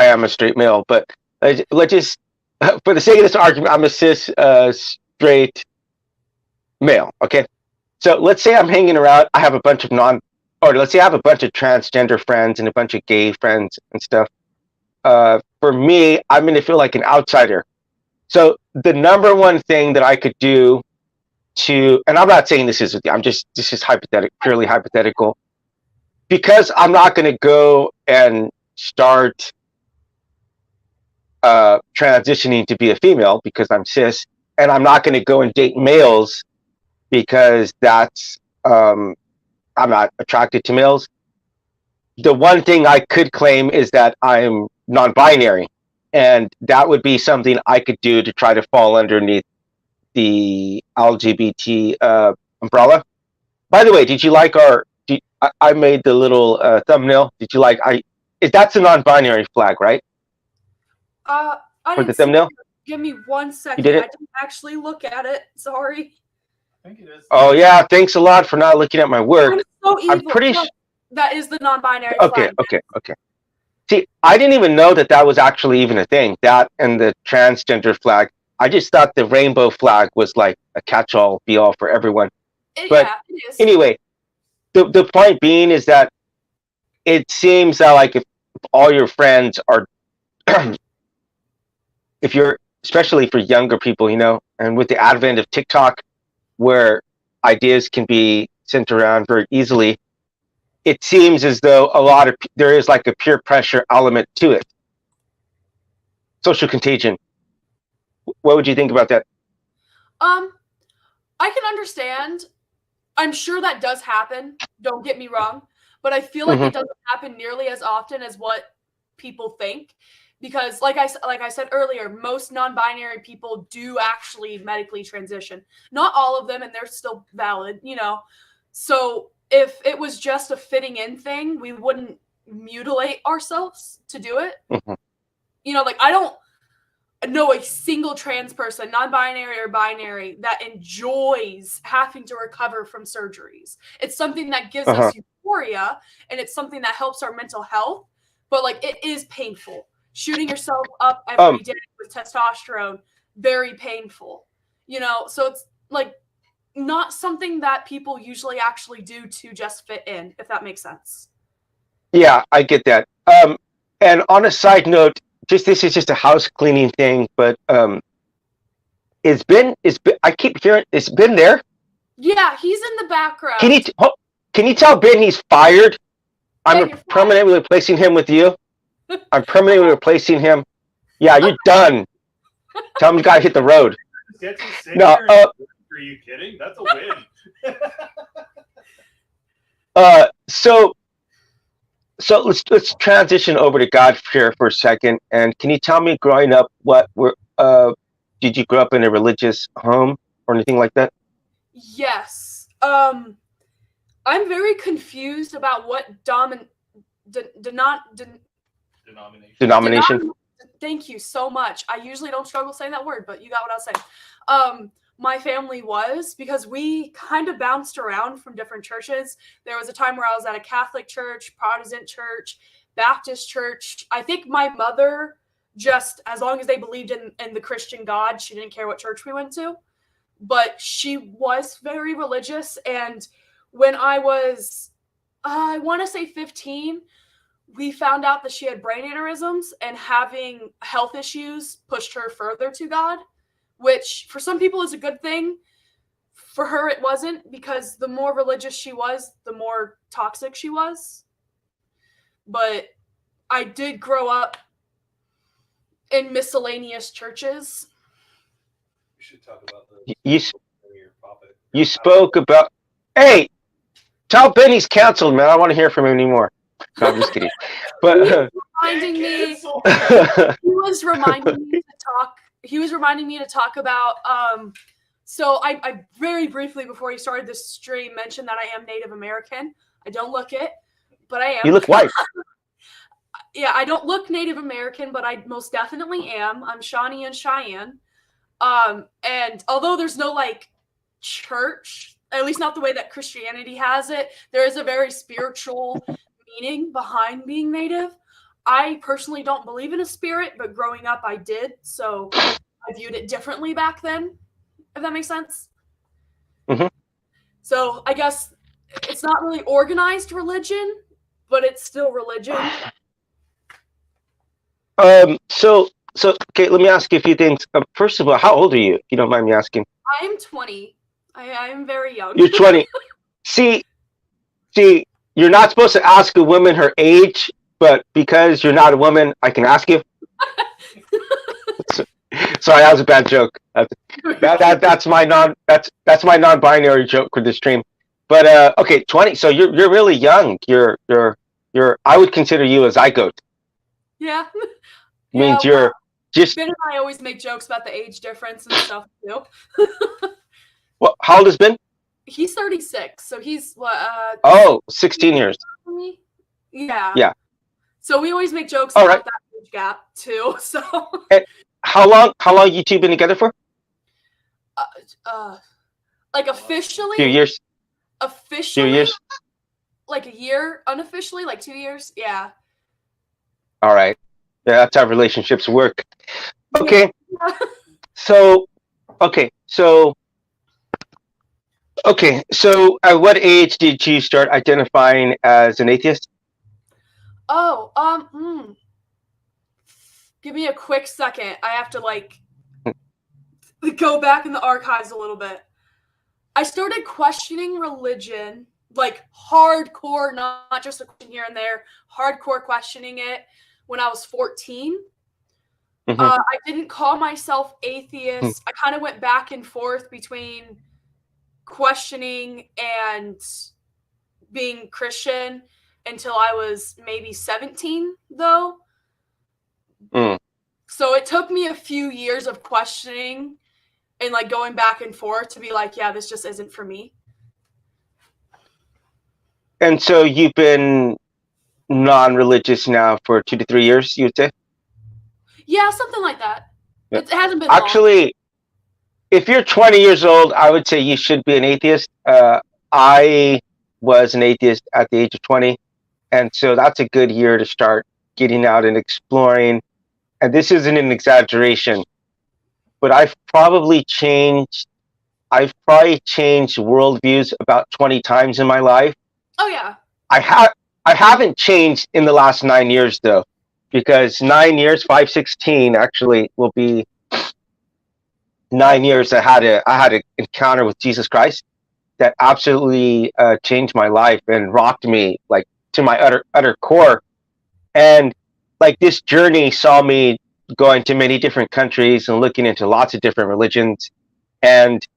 Speaker 1: am a straight male, but let's just, for the sake of this argument, I'm a cis straight male, okay? So let's say I'm hanging around, I have a bunch of let's say I have a bunch of transgender friends and a bunch of gay friends and stuff. For me, I'm going to feel like an outsider. So the number one thing that I could do and I'm not saying this is with you, this is hypothetical, purely hypothetical, because I'm not going to go and start transitioning to be a female because I'm cis, and I'm not going to go and date males because that's I'm not attracted to males. The one thing I could claim is that I'm non-binary, and that would be something I could do to try to fall underneath the LGBT umbrella. By the way, did you like I made the little thumbnail. Did you like that's a non-binary flag, right?
Speaker 2: I
Speaker 1: for
Speaker 2: didn't
Speaker 1: the thumbnail?
Speaker 2: Give me 1 second.
Speaker 1: You did it?
Speaker 2: I didn't actually look at it. Sorry.
Speaker 4: I think it is.
Speaker 1: Oh yeah, thanks a lot for not looking at my work.
Speaker 2: I'm so evil.
Speaker 1: I'm pretty
Speaker 2: Look, that is the non-binary
Speaker 1: Okay,
Speaker 2: flag.
Speaker 1: okay. See, I didn't even know that was actually even a thing. That and the transgender flag. I just thought the rainbow flag was like a catch-all, be-all for everyone. But
Speaker 2: yeah, it is.
Speaker 1: Anyway, the point being is that it seems that like if all your friends are, if you're, especially for younger people, you know, and with the advent of TikTok, where ideas can be sent around very easily, it seems as though there is like a peer pressure element to it. Social contagion. What would you think about that?
Speaker 2: I can understand. I'm sure that does happen. Don't get me wrong. but I feel like it doesn't happen nearly as often as what people think. Because like I said earlier, most non-binary people do actually medically transition. Not all of them, and they're still valid, you know. So if it was just a fitting in thing, we wouldn't mutilate ourselves to do it. You know, like I don't know a single trans person, non-binary or binary, that enjoys having to recover from surgeries. It's something that gives us euphoria, and it's something that helps our mental health, but like it is painful. Shooting yourself up every day with testosterone, very painful. You know, so it's like not something that people usually actually do to just fit in, if that makes sense.
Speaker 1: Yeah, I get that. And on a side note, this is just a house cleaning thing, but it's been I keep hearing it's been there.
Speaker 2: Yeah, he's in the background.
Speaker 1: Can you tell Ben he's fired? I'm permanently replacing him with you. I'm permanently replacing him. Yeah, you're done. Tell him you gotta hit the road.
Speaker 4: No, are you kidding? That's a win.
Speaker 1: So let's transition over to God here for a second. And can you tell me, growing up, did you grow up in a religious home or anything like that?
Speaker 2: Yes. I'm very confused about what
Speaker 1: denomination.
Speaker 2: Thank you so much. I usually don't struggle saying that word, but you got what I was saying. My family was, because we kind of bounced around from different churches. There was a time where I was at a Catholic church, Protestant church, Baptist church. I think my mother, just as long as they believed in the Christian God, she didn't care what church we went to. But she was very religious. And when I was, I want to say 15, we found out that she had brain aneurysms, and having health issues pushed her further to God, which for some people is a good thing. For her, it wasn't, because the more religious she was, the more toxic she was. But I did grow up in miscellaneous churches.
Speaker 4: We should talk about
Speaker 1: you spoke about. Hey, tell Ben he's canceled, man. I don't want to hear from him anymore. No, I'm just kidding. But
Speaker 2: he was reminding me to talk about. So I very briefly, before he started this stream, mentioned that I am Native American. I don't look it, but I am.
Speaker 1: You look white.
Speaker 2: Yeah, I don't look Native American, but I most definitely am. I'm Shawnee and Cheyenne. And although there's no like church, at least not the way that Christianity has it, there is a very spiritual meaning behind being Native. I personally don't believe in a spirit, but growing up I did, so I viewed it differently back then, if that makes sense. So I guess it's not really organized religion, but it's still religion.
Speaker 1: So okay, let me ask you a few things. First of all, how old are you, if you don't mind me asking?
Speaker 2: I am 20. I am very young.
Speaker 1: You're 20. See, you're not supposed to ask a woman her age, but because you're not a woman, I can ask you. Sorry, that was a bad joke. That's my non-binary joke for this stream. But okay, 20. So you're really young. You're I would consider you a zygote.
Speaker 2: Yeah.
Speaker 1: Means you're just.
Speaker 2: Ben and I always make jokes about the age difference and stuff too.
Speaker 1: Well, how old has Ben?
Speaker 2: He's 36, so he's what?
Speaker 1: 16 years.
Speaker 2: Yeah.
Speaker 1: Yeah.
Speaker 2: So we always make jokes about that age gap too. So.
Speaker 1: And how long you two been together for?
Speaker 2: Like officially.
Speaker 1: Few years.
Speaker 2: Officially.
Speaker 1: Few years.
Speaker 2: Like a year. Unofficially, like 2 years. Yeah.
Speaker 1: All right. Yeah, that's how relationships work. Okay.
Speaker 2: Yeah.
Speaker 1: So at what age did you start identifying as an atheist?
Speaker 2: Give me a quick second. I have to like go back in the archives a little bit. I started questioning religion, like hardcore, not just a question here and there, hardcore questioning it when I was 14. I didn't call myself atheist. I kind of went back and forth between questioning and being Christian. until I was maybe 17, though.
Speaker 1: Mm.
Speaker 2: So it took me a few years of questioning and like going back and forth to be like, yeah, this just isn't for me.
Speaker 1: And so you've been non-religious now for 2 to 3 years, you would say?
Speaker 2: Yeah, something like that.
Speaker 1: Yeah.
Speaker 2: It hasn't been long.
Speaker 1: Actually, if you're 20 years old, I would say you should be an atheist. I was an atheist at the age of 20, and so that's a good year to start getting out and exploring. And this isn't an exaggeration, but I've probably changed worldviews about 20 times in my life.
Speaker 2: Oh yeah.
Speaker 1: I haven't changed in the last 9 years though, because 9 years, 5/16 actually will be 9 years I had an encounter with Jesus Christ that absolutely changed my life and rocked me like to my utter core. And like this journey saw me going to many different countries and looking into lots of different religions. And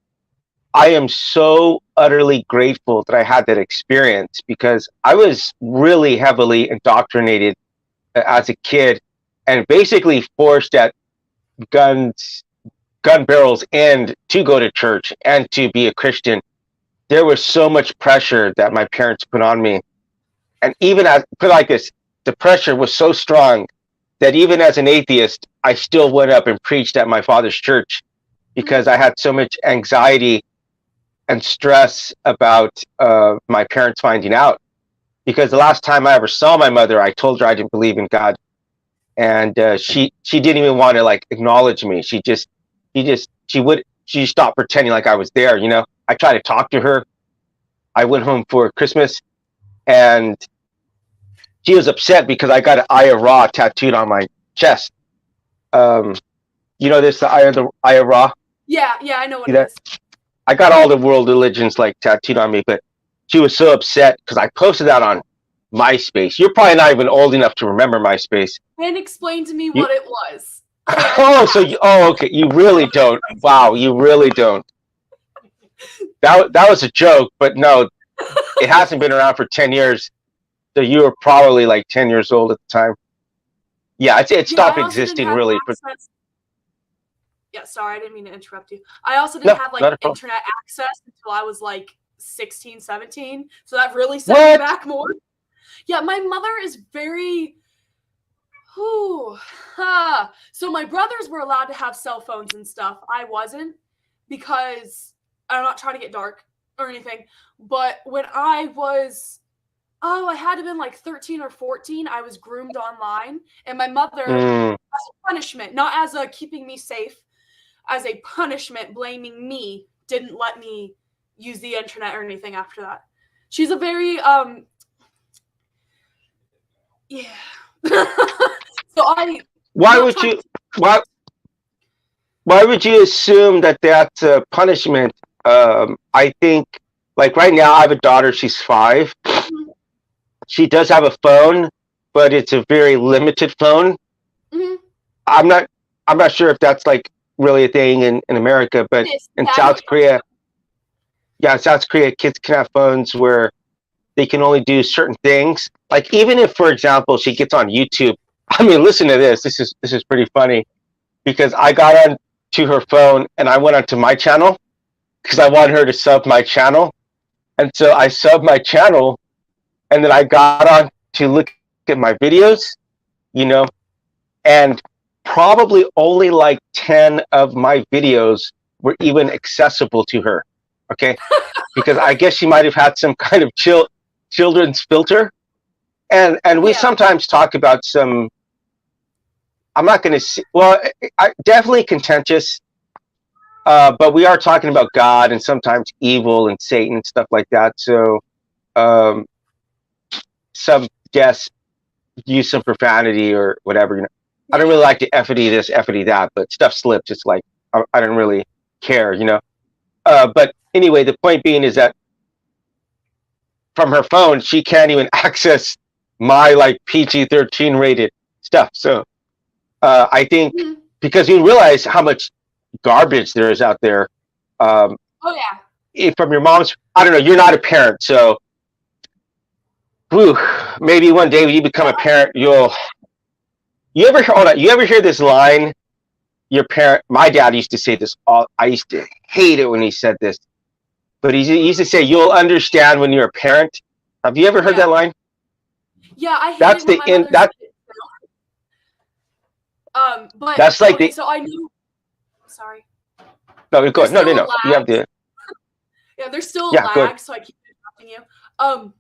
Speaker 1: I am so utterly grateful that I had that experience, because I was really heavily indoctrinated as a kid and basically forced at gun barrels end to go to church and to be a Christian. There was so much pressure that my parents put on me. And even as put like this, the pressure was so strong that even as an atheist, I still went up and preached at my father's church because I had so much anxiety and stress about my parents finding out. Because the last time I ever saw my mother, I told her I didn't believe in God, and she didn't even want to like acknowledge me. She stopped pretending like I was there. You know, I tried to talk to her. I went home for Christmas, and she was upset because I got an Eye of Ra tattooed on my chest. You know this, the Eye of Ra?
Speaker 2: Yeah, I know what
Speaker 1: See
Speaker 2: it is.
Speaker 1: I got all the world religions like tattooed on me, but she was so upset because I posted that on MySpace. You're probably not even old enough to remember MySpace.
Speaker 2: And explain to me what it was.
Speaker 1: Okay. You really don't. Wow, you really don't. That was a joke, but no, it hasn't been around for 10 years. So you were probably like 10 years old at the time. Yeah, it stopped existing really.
Speaker 2: Yeah, sorry, I didn't mean to interrupt you. I also didn't have like internet access until I was like 16, 17. So that really set me back more. Yeah, my mother is very so my brothers were allowed to have cell phones and stuff. I wasn't, because I'm not trying to get dark or anything. But when I was I had to have been like 13 or 14, I was groomed online, and my mother, as a punishment, not as a keeping me safe, as a punishment, blaming me, didn't let me use the internet or anything after that. She's a very so
Speaker 1: why would you assume that that's a punishment? I think, like right now I have a daughter, she's 5. She does have a phone, but it's a very limited phone.
Speaker 2: Mm-hmm.
Speaker 1: I'm not sure if that's like really a thing in America, but in South Korea, kids can have phones where they can only do certain things. Like even if, for example, she gets on YouTube. I mean, listen to this. This is pretty funny, because I got on to her phone and I went onto my channel because I wanted her to sub my channel, and so I subbed my channel, and then I got on to look at my videos, you know, and probably only like 10 of my videos were even accessible to her. Okay, because I guess she might have had some kind of children's filter, and we sometimes talk about some. I'm not going to see. Well, definitely contentious, but we are talking about God and sometimes evil and Satan and stuff like that. So, some guests use some profanity or whatever. You know, I don't really like to effity this, effity that, but stuff slips. It's like I don't really care, you know. But anyway, the point being is that from her phone, she can't even access my like PG-13 rated stuff. So I think because you realize how much garbage there is out there. From your mom's, I don't know, you're not a parent, so whew, maybe one day when you become a parent, you ever hold on, you ever hear this line? Your parent, my dad used to say this all. I used to hate it when he said this, but he used to say, "You'll understand when you're a parent." Have you ever heard that line?
Speaker 2: Yeah, I hate
Speaker 1: That's
Speaker 2: it when
Speaker 1: the
Speaker 2: my
Speaker 1: in
Speaker 2: mother
Speaker 1: that.
Speaker 2: said it. But
Speaker 1: That's like
Speaker 2: okay,
Speaker 1: the.
Speaker 2: so I knew. Sorry.
Speaker 1: No, go ahead. No, no,
Speaker 2: Still a
Speaker 1: no. You have
Speaker 2: lag.
Speaker 1: to.
Speaker 2: Yeah, there's still a
Speaker 1: Yeah, go ahead.
Speaker 2: lag, so I keep interrupting you.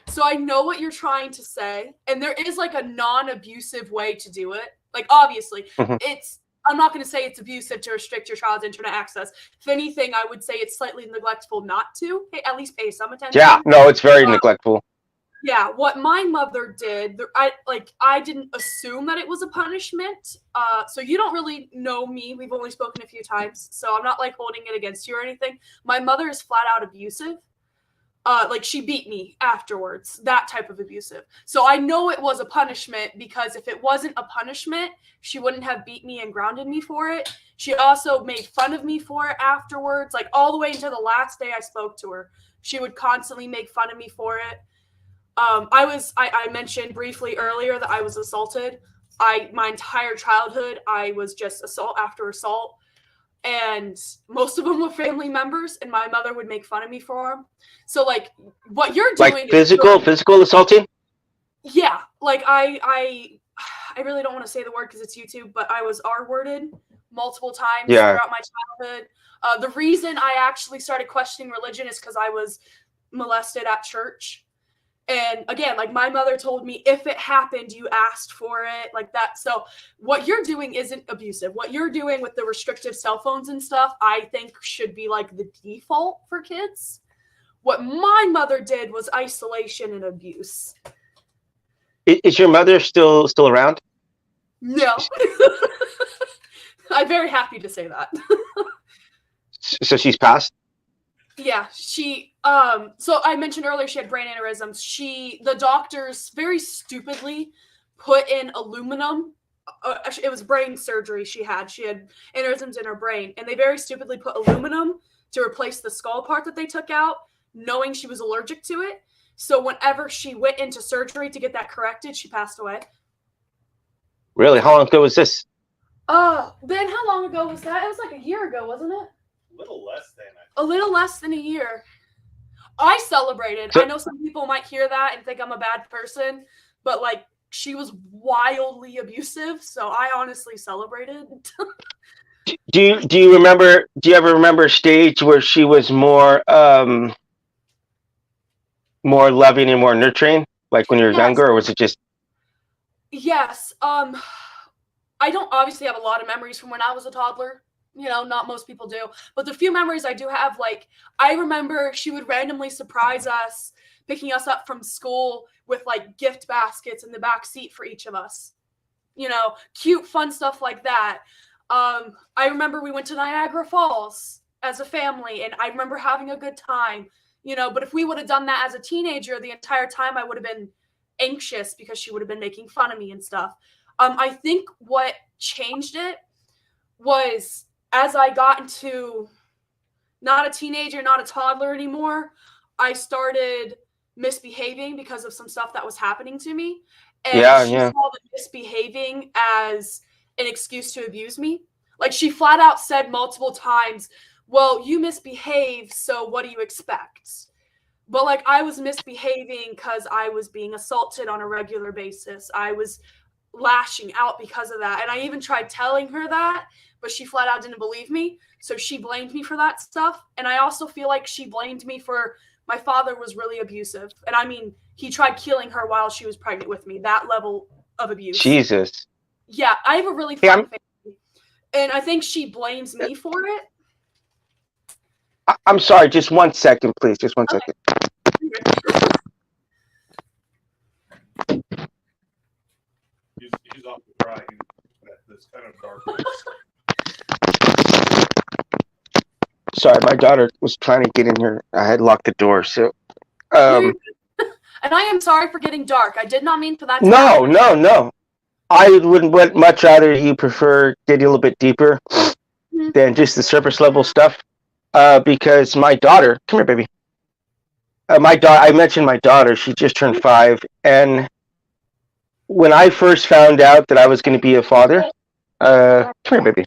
Speaker 2: So I know what you're trying to say, and there is like a non-abusive way to do it. Like obviously,
Speaker 1: Mhm.
Speaker 2: I'm not going to say it's abusive to restrict your child's internet access. If anything, I would say it's slightly neglectful not to at least pay some attention.
Speaker 1: Yeah, no, it's very neglectful.
Speaker 2: Yeah, what my mother did, I didn't assume that it was a punishment. So you don't really know me. We've only spoken a few times, so I'm not like holding it against you or anything. My mother is flat out abusive. Like she beat me afterwards, that type of abusive. So I know it was a punishment because if it wasn't a punishment, she wouldn't have beat me and grounded me for it. She also made fun of me for it afterwards, like all the way until the last day I spoke to her. She would constantly make fun of me for it. I mentioned briefly earlier that I was assaulted. My entire childhood, I was just assault after assault. And most of them were family members, and my mother would make fun of me for them. So, like, what you're doing
Speaker 1: Like
Speaker 2: is
Speaker 1: physical assaulting.
Speaker 2: yeah. Like, I really don't want to say the word because it's YouTube, but I was R-worded multiple times throughout my childhood. The reason I actually started questioning religion is because I was molested at church. And again, like my mother told me, if it happened, you asked for it, like that. So what you're doing isn't abusive. What you're doing with the restrictive cell phones and stuff, I think should be like the default for kids. What my mother did was isolation and abuse.
Speaker 1: Is your mother still around?
Speaker 2: No. I'm very happy to say that.
Speaker 1: So she's passed?
Speaker 2: Yeah, she so I mentioned earlier she had brain aneurysms. The doctors very stupidly put in aluminum. It was brain surgery she had. She had aneurysms in her brain, and they very stupidly put aluminum to replace the skull part that they took out, knowing she was allergic to it. So whenever she went into surgery to get that corrected, she passed away.
Speaker 1: Really? How long ago was this?
Speaker 2: Ben, how long ago was that? It was like a year ago, wasn't it?
Speaker 4: A little less than.
Speaker 2: A little less than a year. I celebrated.
Speaker 1: So,
Speaker 2: I know some people might hear that and think I'm a bad person, but like she was wildly abusive, so I honestly celebrated.
Speaker 1: do you remember? Do you ever remember a stage where she was more loving and more nurturing, like when you were younger, or was it just?
Speaker 2: Yes. I don't obviously have a lot of memories from when I was a toddler. You know, not most people do. But the few memories I do have, like, I remember she would randomly surprise us, picking us up from school with, like, gift baskets in the back seat for each of us. You know, cute, fun stuff like that. I remember we went to Niagara Falls as a family, and I remember having a good time. You know, but if we would have done that as a teenager, the entire time I would have been anxious because she would have been making fun of me and stuff. I think what changed it was as I got into not a teenager, not a toddler anymore, I started misbehaving because of some stuff that was happening to me. And she saw the misbehaving as an excuse to abuse me. Like she flat out said multiple times, well, you misbehave, so what do you expect? But like I was misbehaving because I was being assaulted on a regular basis. I was lashing out because of that. And I even tried telling her that, but she flat out didn't believe me. So she blamed me for that stuff. And I also feel like she blamed me for my father was really abusive. And I mean, he tried killing her while she was pregnant with me. That level of abuse.
Speaker 1: Jesus.
Speaker 2: Yeah, I have a really fun family. And I think she blames me for it.
Speaker 1: I'm sorry, just 1 second, please. Just 1 second.
Speaker 4: He's off the crying at this kind of darkness.
Speaker 1: Sorry, my daughter was trying to get in here. I had locked the door, so.
Speaker 2: And I am sorry for getting dark. I did not mean for that to
Speaker 1: happen.
Speaker 2: happen.
Speaker 1: No. I would much rather you prefer getting a little bit deeper than just the surface level stuff. Because my daughter, come here, baby. My daughter. I mentioned my daughter. She just turned 5, and when I first found out that I was going to be a father, come here, baby.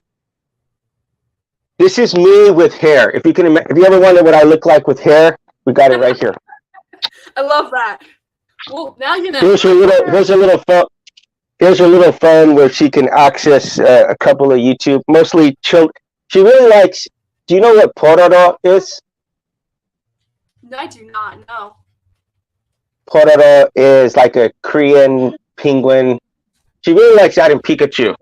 Speaker 1: This is me with hair. If you ever wonder what I look like with hair, we got it right here.
Speaker 2: I love that. Well, now you know.
Speaker 1: Here's a little phone. Here's her little phone where she can access a couple of YouTube, mostly children. She really likes. Do you know what pororo is?
Speaker 2: I do not know.
Speaker 1: Pororo is like a Korean penguin. She really likes that in Pikachu.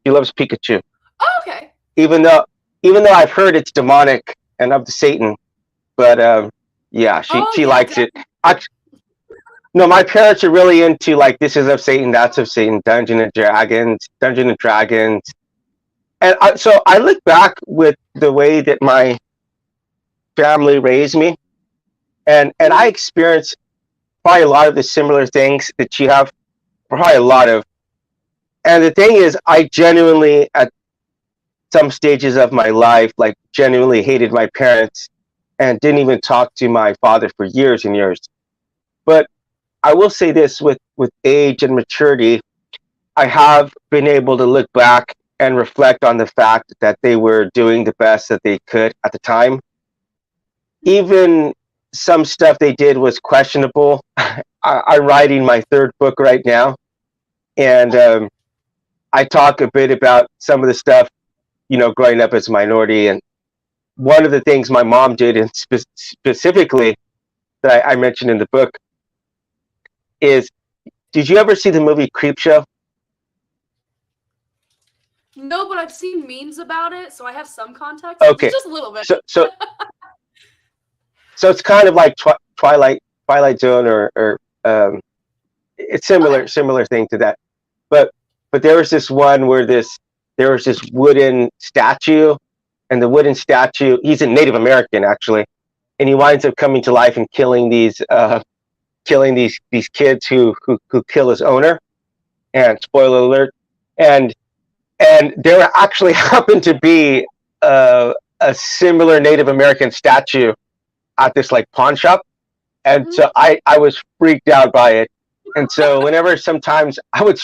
Speaker 1: She loves Pikachu.
Speaker 2: Oh, okay.
Speaker 1: Even though I've heard it's demonic and of the Satan, but yeah, she likes it. No, my parents are really into like this is of Satan, that's of Satan, Dungeons and Dragons, and so I look back with the way that my family raised me, and I experienced probably a lot of the similar things that you have, probably a lot of. And the thing is, I genuinely, at some stages of my life, like genuinely hated my parents and didn't even talk to my father for years and years. But I will say this, with age and maturity, I have been able to look back and reflect on the fact that they were doing the best that they could at the time. Even some stuff they did was questionable. I'm writing my 3rd book right now, and I talk a bit about some of the stuff, growing up as a minority. And one of the things my mom did, and specifically that I mentioned in the book, is, did you ever see the movie Creepshow?
Speaker 2: No, but I've seen memes about it, so I have some context.
Speaker 1: Okay,
Speaker 2: just a little bit.
Speaker 1: So it's kind of like Twilight Zone, or it's similar thing to that. But there was this one where there was this wooden statue, and the wooden statue, he's a Native American actually, and he winds up coming to life and killing these kids who kill his owner. And spoiler alert, and there actually happened to be a similar Native American statue at this like pawn shop, and so I was freaked out by it. And so whenever sometimes I would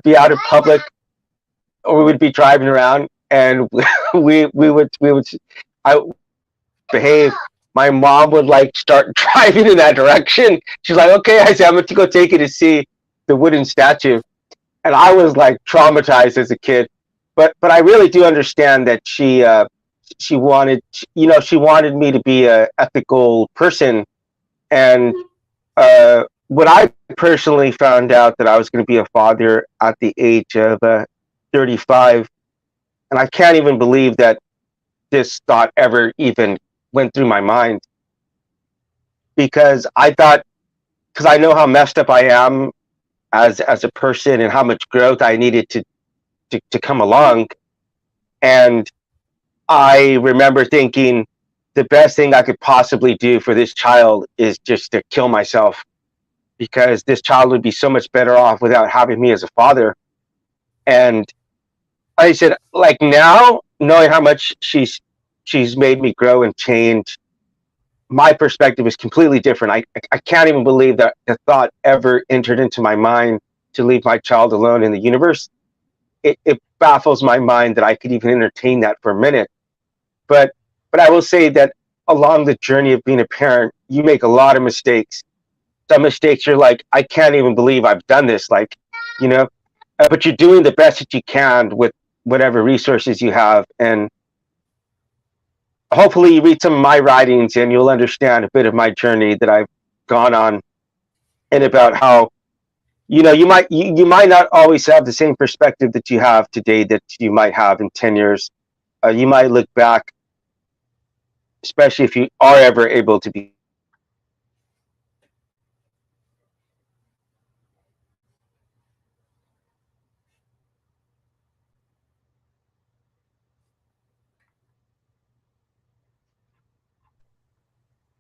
Speaker 1: be out in public, or we would be driving around, and we would I behave. My mom would like start driving in that direction. She's like, "Okay," I said, "I'm going to go take you to see the wooden statue," and I was like traumatized as a kid. But I really do understand that she wanted me to be a ethical person, and when I personally found out that I was going to be a father at the age of 35, and I can't even believe that this thought ever even went through my mind, because I know how messed up I am as a person and how much growth I needed to come along. And I remember thinking the best thing I could possibly do for this child is just to kill myself, because this child would be so much better off without having me as a father. And I said, like, now, knowing how much she's made me grow and change, my perspective is completely different. I can't even believe that the thought ever entered into my mind to leave my child alone in the universe. It baffles my mind that I could even entertain that for a minute. But I will say that along the journey of being a parent, you make a lot of mistakes. Some mistakes you're like, I can't even believe I've done this, like, but you're doing the best that you can with whatever resources you have. And hopefully you read some of my writings and you'll understand a bit of my journey that I've gone on, and about how, you might not always have the same perspective that you have today that you might have in 10 years. You might look back, especially if you are ever able to be.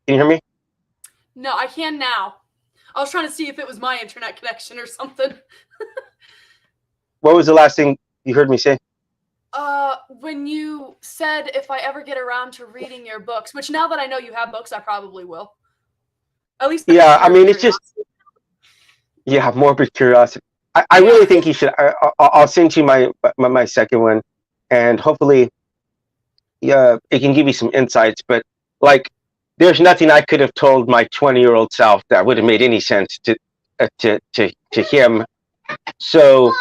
Speaker 1: Can you hear me?
Speaker 2: No, I can now. I was trying to see if it was my internet connection or something.
Speaker 1: What was the last thing you heard me say?
Speaker 2: when you said if I ever get around to reading your books, which now that I know you have books, I probably will. At least
Speaker 1: Yeah, I mean, it's just morbid curiosity. I really think you should. I'll send you my second one, and hopefully, it can give you some insights. But like, there's nothing I could have told my 20-year-old self that would have made any sense to him. So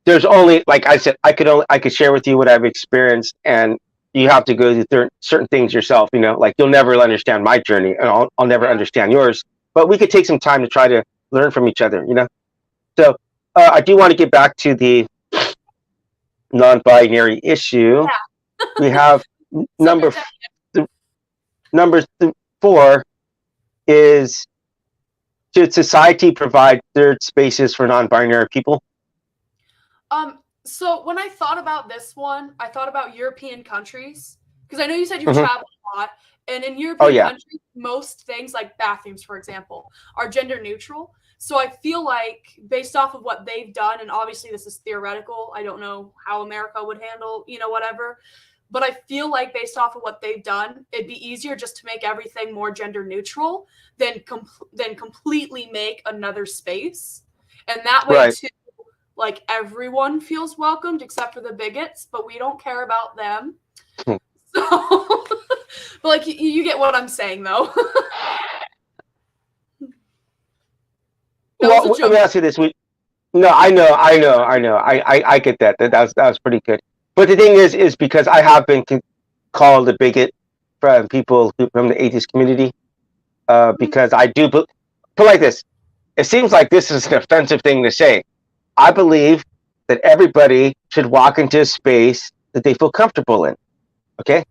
Speaker 1: there's only, like I said, I could share with you what I've experienced, and you have to go through certain things yourself. Like you'll never understand my journey, and I'll never understand yours. But we could take some time to try to learn from each other. So I do want to get back to the non-binary issue.
Speaker 2: Yeah.
Speaker 1: We have number 4 is, should society provide third spaces for non-binary people?
Speaker 2: So when I thought about this one, I thought about European countries, because I know you said you travel a lot, and in European countries, most things like bathrooms, for example, are gender neutral. So I feel like based off of what they've done, and obviously this is theoretical, I don't know how America would handle, whatever, but I feel like based off of what they've done, it'd be easier just to make everything more gender neutral than completely make another space. And that way, too, like everyone feels welcomed except for the bigots, but we don't care about them. So, but like you get what I'm saying, though.
Speaker 1: Well, let me ask you this: No, I know. I get that. That was pretty good. But the thing is because I have been called a bigot from people from the atheist community, because I do put like this. It seems like this is an offensive thing to say. I believe that everybody should walk into a space that they feel comfortable in. Okay.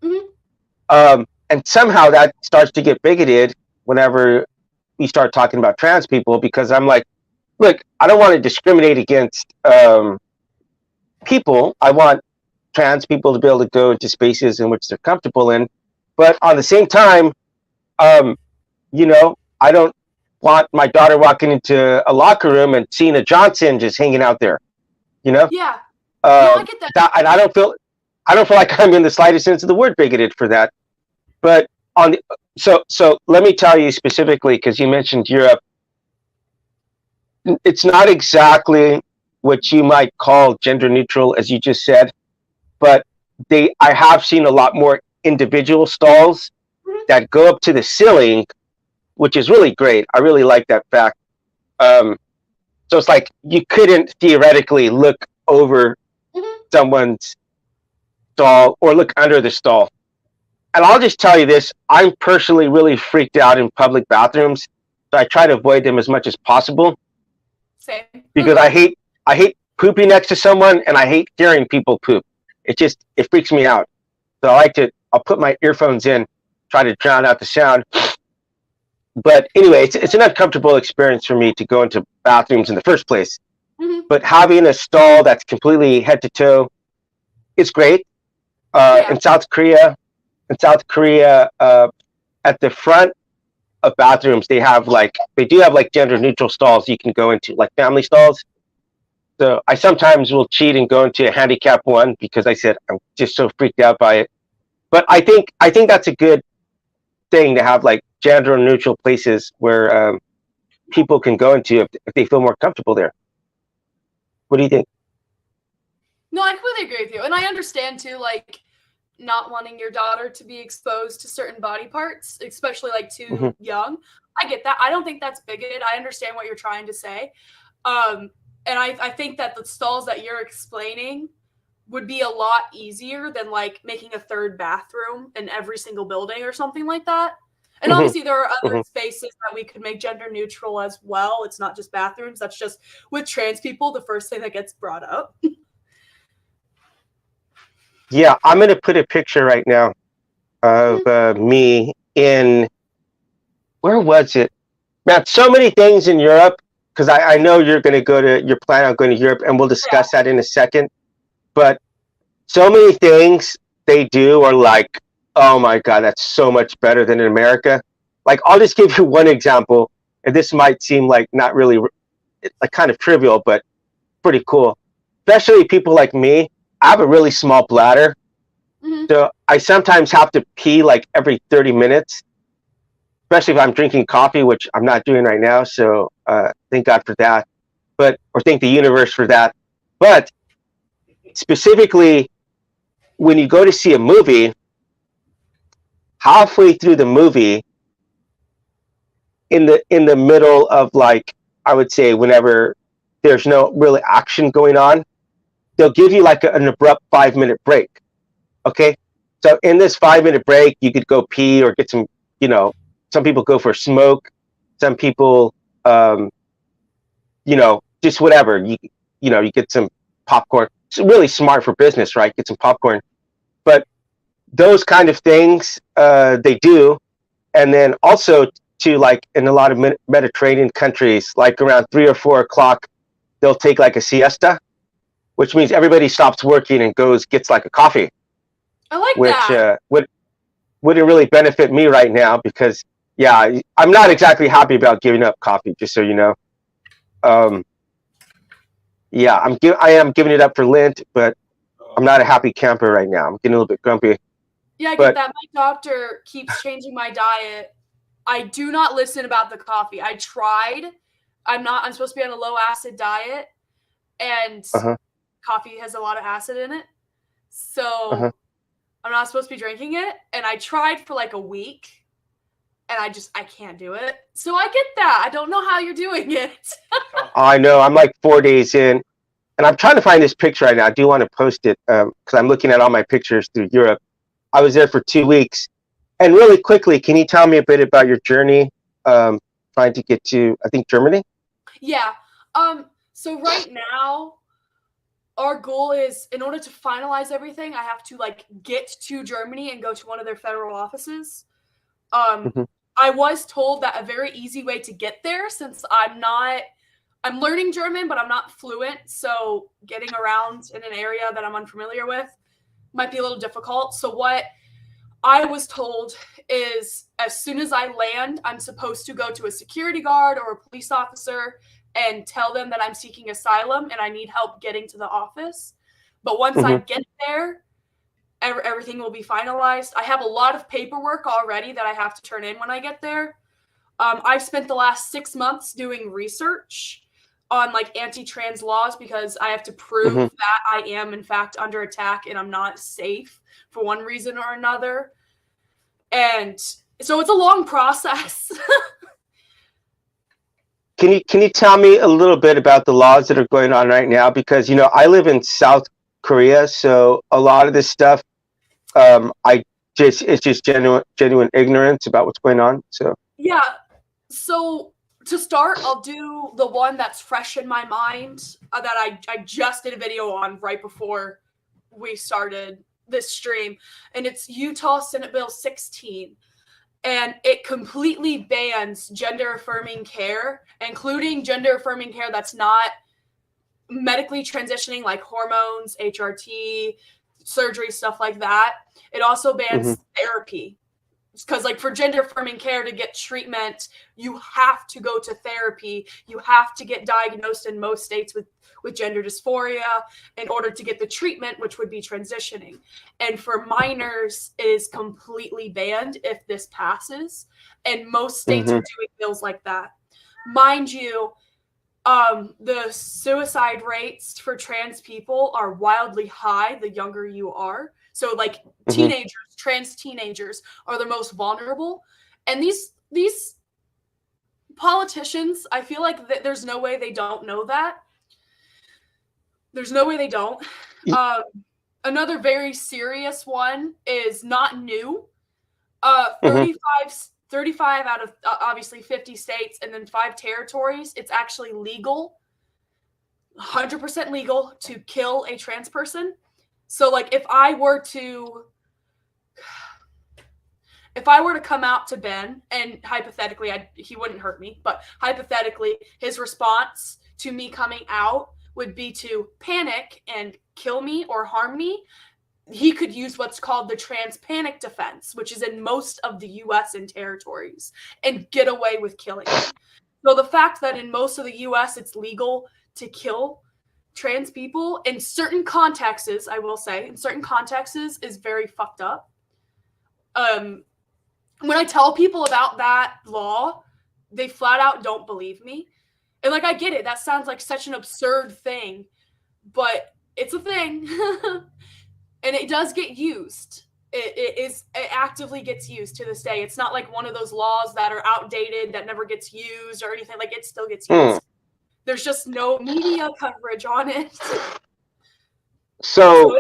Speaker 1: And somehow that starts to get bigoted whenever we start talking about trans people, because I'm like, look, I don't want to discriminate against people. I want trans people to be able to go into spaces in which they're comfortable in. But on the same time, I don't want my daughter walking into a locker room and seeing a Johnson just hanging out there.
Speaker 2: Yeah. No, I get that.
Speaker 1: And I don't feel like I'm in the slightest sense of the word bigoted for that. But so let me tell you specifically, because you mentioned Europe. It's not exactly what you might call gender neutral, as you just said, but I have seen a lot more individual stalls that go up to the ceiling, which is really great. I really like that fact. So it's like you couldn't theoretically look over someone's stall or look under the stall. And I'll just tell you this: I'm personally really freaked out in public bathrooms, so I try to avoid them as much as possible.
Speaker 2: Same.
Speaker 1: Because I hate pooping next to someone, and I hate hearing people poop. It freaks me out. So I'll put my earphones in, try to drown out the sound. But anyway, it's an uncomfortable experience for me to go into bathrooms in the first place. But having a stall that's completely head to toe is great. In South Korea, at the front of bathrooms, they do have gender neutral stalls you can go into, like family stalls. So I sometimes will cheat and go into a handicap one because I said I'm just so freaked out by it. But I think that's a good thing to have, like gender neutral places where people can go into if they feel more comfortable there. What do you think?
Speaker 2: No, I completely agree with you, and I understand too, like not wanting your daughter to be exposed to certain body parts, especially like too young. I get that. I don't think that's bigoted. I understand what you're trying to say. And I think that the stalls that you're explaining would be a lot easier than like making a third bathroom in every single building or something like that. And obviously there are other spaces that we could make gender neutral as well. It's not just bathrooms. That's just with trans people, the first thing that gets brought up.
Speaker 1: Yeah, I'm going to put a picture right now of me in, where was it? Man, so many things in Europe, because I know you're planning on going to Europe, and we'll discuss that in a second. But so many things they do are like, oh my God, that's so much better than in America. Like, I'll just give you one example, and this might seem like not really, like kind of trivial, but pretty cool. Especially people like me. I have a really small bladder,
Speaker 2: Mhm.
Speaker 1: so I sometimes have to pee like every 30 minutes, especially if I'm drinking coffee, which I'm not doing right now. So thank God for that, or thank the universe for that. But specifically, when you go to see a movie, halfway through the movie, in the middle of, like, I would say whenever there's no real action going on, they'll give you like an abrupt 5 minute break. Okay, so in this 5 minute break, you could go pee or get some. Some people go for a smoke. Some people, just whatever. You get some popcorn. It's really smart for business, right? Get some popcorn. But those kind of things they do, and then also to, like, in a lot of Mediterranean countries, like around 3 or 4 o'clock, they'll take like a siesta, which means everybody stops working and gets like a coffee,
Speaker 2: I like
Speaker 1: which
Speaker 2: that.
Speaker 1: wouldn't really benefit me right now because, yeah, I'm not exactly happy about giving up coffee, just so you know. Yeah, I am giving it up for Lent, but I'm not a happy camper right now. I'm getting a little bit grumpy.
Speaker 2: Yeah, I get
Speaker 1: But
Speaker 2: that. My doctor keeps changing my diet. I do not listen about the coffee. I tried. I'm supposed to be on a low acid diet, and
Speaker 1: uh-huh,
Speaker 2: coffee has a lot of acid in it.
Speaker 1: uh-huh.
Speaker 2: So I'm not supposed to be drinking it. And I tried for like a week, and I can't do it. So I get that. I don't know how you're doing it.
Speaker 1: I know, I'm like 4 days in, and I'm trying to find this picture right now. I do want to post it because I'm looking at all my pictures through Europe. I was there for 2 weeks. And really quickly, can you tell me a bit about your journey trying to get to, I think, Germany?
Speaker 2: Yeah. So right now, our goal is, in order to finalize everything, I have to like get to Germany and go to one of their federal offices.
Speaker 1: Hmm.
Speaker 2: I was told that a very easy way to get there, since I'm learning German, but I'm not fluent, so getting around in an area that I'm unfamiliar with might be a little difficult. So what I was told is, as soon as I land, I'm supposed to go to a security guard or a police officer and tell them that I'm seeking asylum and I need help getting to the office. But once I
Speaker 1: Hmm.
Speaker 2: get there, everything will be finalized. I have a lot of paperwork already that I have to turn in when I get there. I've spent the last 6 months doing research on like anti-trans laws because I have to prove
Speaker 1: Hmm.
Speaker 2: that I am in fact under attack and I'm not safe for one reason or another. And so it's a long process.
Speaker 1: Can you tell me a little bit about the laws that are going on right now? Because I live in South Korea, so a lot of this stuff, it's just genuine ignorance about what's going on. So.
Speaker 2: Yeah. So to start, I'll do the one that's fresh in my mind that I just did a video on right before we started this stream. And it's Utah Senate Bill 16. And it completely bans gender affirming care, including gender affirming care that's not medically transitioning, like hormones, HRT, surgery, stuff like that. It also
Speaker 1: Hmm.
Speaker 2: bans therapy. Because like for gender affirming care to get treatment, you have to go to therapy. You have to get diagnosed in most states with gender dysphoria in order to get the treatment, which would be transitioning. And for minors, it is completely banned if this passes. And most states are
Speaker 1: Hmm.
Speaker 2: doing bills like that. Mind you, the suicide rates for trans people are wildly high the younger you are. So like
Speaker 1: Hmm.
Speaker 2: trans teenagers are the most vulnerable. And these politicians, I feel like there's no way they don't know that. There's no way they don't. Um, Another very serious one is not new.
Speaker 1: Hmm.
Speaker 2: 35 out of obviously 50 states and then 5 territories, it's actually legal, 100% legal to kill a trans person. So like if I were to come out to Ben, and hypothetically he wouldn't hurt me, but hypothetically his response to me coming out would be to panic and kill me or harm me. He could use what's called the trans panic defense, which is in most of the US and territories, and get away with killing me. So the fact that in most of the US it's legal to kill trans people in certain contexts, I will say, in certain contexts is very fucked up. When I tell people about that law, they flat out don't believe me. And like, I get it. That sounds like such an absurd thing, but it's a thing. And it does get used. It actively gets used to this day. It's not like one of those laws that are outdated that never gets used or anything. Like, it still gets used. There's just no media coverage on it.
Speaker 1: So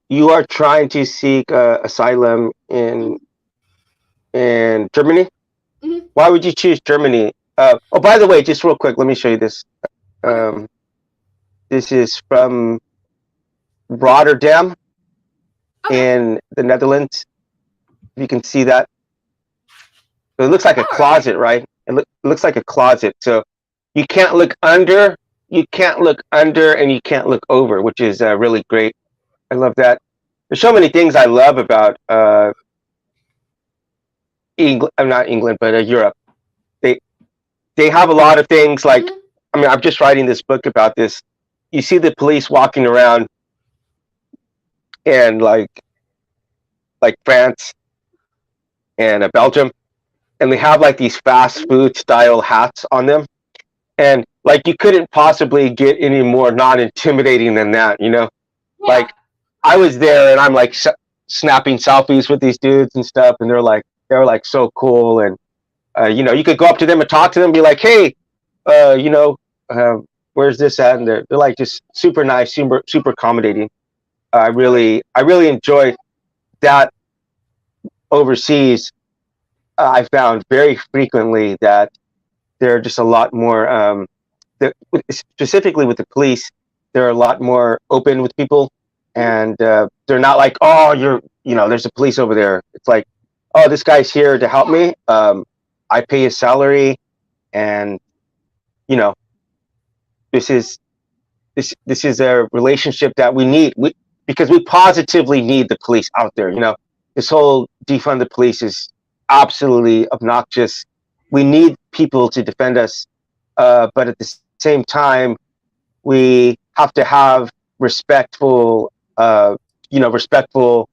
Speaker 1: you are trying to seek asylum in Germany?
Speaker 2: Mm-hmm.
Speaker 1: Why would you choose Germany? Oh, by the way, just real quick, let me show you this.
Speaker 2: Okay.
Speaker 1: This is from Rotterdam in the Netherlands. If you can see that. So it looks like a closet, right? It looks like a closet. So you can't look under, and you can't look over, which is really great. I love that. There's so many things I love about England. I'm not England, but Europe. They have a lot of things like.
Speaker 2: Mm-hmm.
Speaker 1: I mean, I'm just writing this book about this. You see the police walking around, and like France and Belgium, and they have like these fast food style hats on them, and like you couldn't possibly get any more non-intimidating than that, you know.
Speaker 2: Yeah.
Speaker 1: Like I was there, and I'm like snapping selfies with these dudes and stuff, and they're like so cool, and you know, you could go up to them and talk to them, and be like, hey, you know, where's this at? And they're like just super nice, super accommodating. I really enjoy that overseas. I found very frequently that they're just a lot more, specifically with the police, they're a lot more open with people, and they're not like, oh, you know, there's a police over there. It's like, oh, this guy's here to help me. I pay his salary, and you know, this is a relationship that we need. Because we positively need the police out there. You know, this whole defund the police is absolutely obnoxious. We need people to defend us, but at the same time, we have to have respectful. You know, respectful.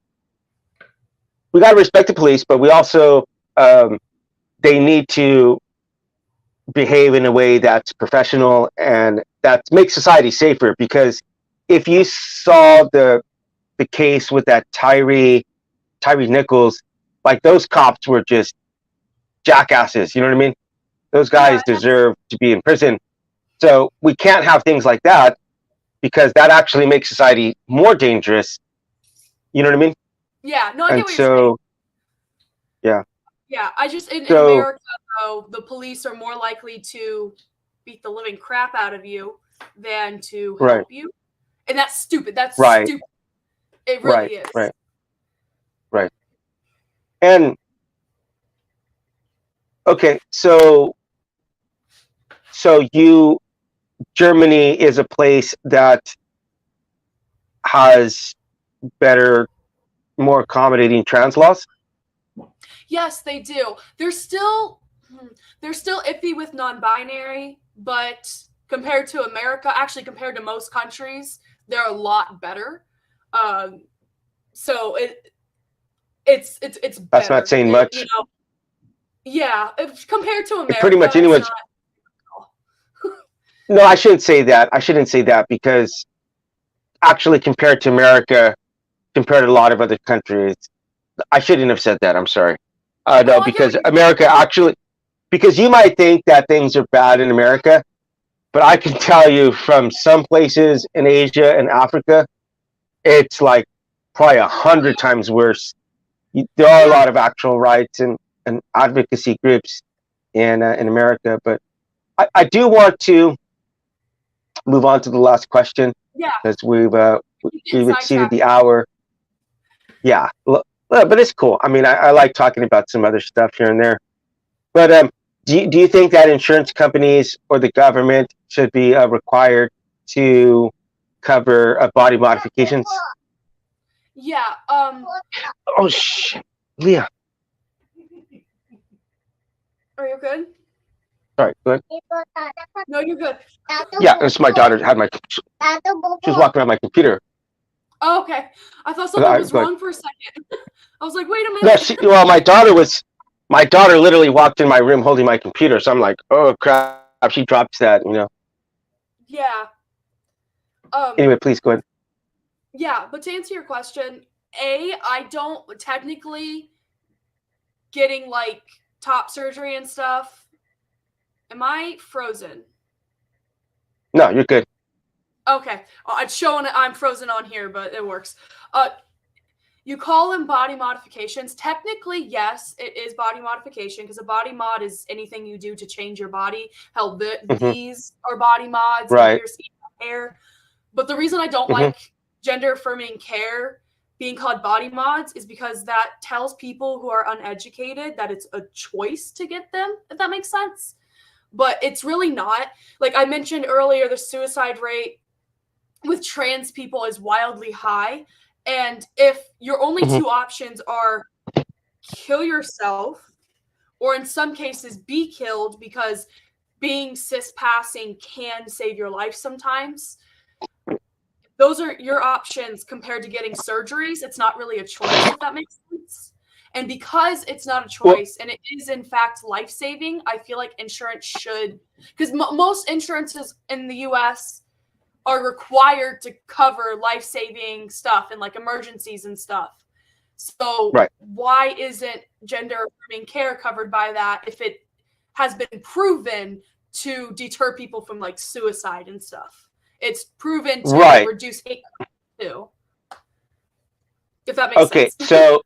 Speaker 1: We got to respect the police, but we also they need to behave in a way that's professional and that makes society safer. Because if you saw the case with that Tyree Nichols, like those cops were just jackasses. You know what I mean? Those guys deserve to be in prison. So we can't have things like that, because that actually makes society more dangerous. You know what I mean?
Speaker 2: Yeah. No, I get what you're saying.
Speaker 1: Yeah.
Speaker 2: Yeah, I just in America though, the police are more likely to beat the living crap out of you than to help you, and that's stupid. That's stupid. It really is.
Speaker 1: Right. And okay, so Germany is a place that has better, more accommodating trans laws.
Speaker 2: Yes, they do. They're still iffy with non-binary, but compared to America, actually compared to most countries, they're a lot better. So it's better.
Speaker 1: That's not saying much.
Speaker 2: You know, yeah, compared to America,
Speaker 1: pretty much anyone's. No, I shouldn't say that. Because actually, compared to America, compared to a lot of other countries, I shouldn't have said that. I'm sorry. No, because America actually, because you might think that things are bad in America, but I can tell you from some places in Asia and Africa, it's like probably 100 times worse. There are a lot of actual rights and advocacy groups in America, but I do want to move on to the last question.
Speaker 2: Yeah.
Speaker 1: Because we've exceeded the hour. Yeah. But it's cool. I mean, I like talking about some other stuff here and there. But do you think that insurance companies or the government should be required to cover body modifications?
Speaker 2: Yeah.
Speaker 1: Oh shit, Leah.
Speaker 2: Are you good?
Speaker 1: Sorry, go ahead.
Speaker 2: No, you're good.
Speaker 1: Yeah, it's my daughter had she was walking around my computer.
Speaker 2: Oh, okay. I thought something was wrong for a second. I was like, wait a minute.
Speaker 1: No, well, my daughter literally walked in my room holding my computer, so I'm like, oh crap, she drops that.
Speaker 2: Yeah.
Speaker 1: Anyway, please go ahead.
Speaker 2: Yeah, but to answer your question, I don't technically getting like top surgery and stuff. Am I frozen?
Speaker 1: No, you're good.
Speaker 2: Okay. It's showing I'm frozen on here, but it works. You call them body modifications. Technically, yes, it is body modification because a body mod is anything you do to change your body. Hell, these are body mods.
Speaker 1: Right.
Speaker 2: Your skin, hair. But the reason I don't like gender affirming care being called body mods is because that tells people who are uneducated that it's a choice to get them, if that makes sense. But it's really not. Like I mentioned earlier, the suicide rate with trans people is wildly high. And if your only two options are kill yourself, or in some cases be killed because being cis passing can save your life sometimes, those are your options compared to getting surgeries. It's not really a choice, if that makes sense. And because it's not a choice and it is in fact life-saving, I feel like insurance should, because most insurances in the US are required to cover life-saving stuff and like emergencies and stuff. So why isn't gender affirming care covered by that if it has been proven to deter people from like suicide and stuff? It's proven to reduce hate too. If that makes sense.
Speaker 1: Okay, so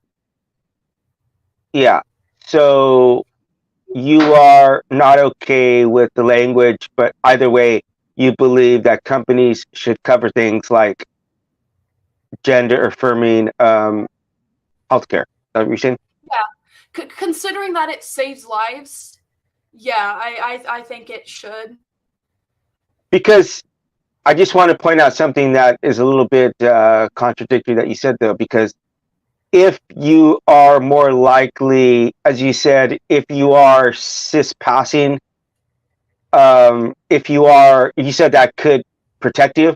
Speaker 1: yeah. So you are not okay with the language, but either way, you believe that companies should cover things like gender affirming healthcare. Is that what you're saying?
Speaker 2: Yeah. Considering that it saves lives, yeah, I think it should.
Speaker 1: Because I just want to point out something that is a little bit contradictory that you said, though, because if you are more likely, as you said, if you are cis passing, you said that could protect you.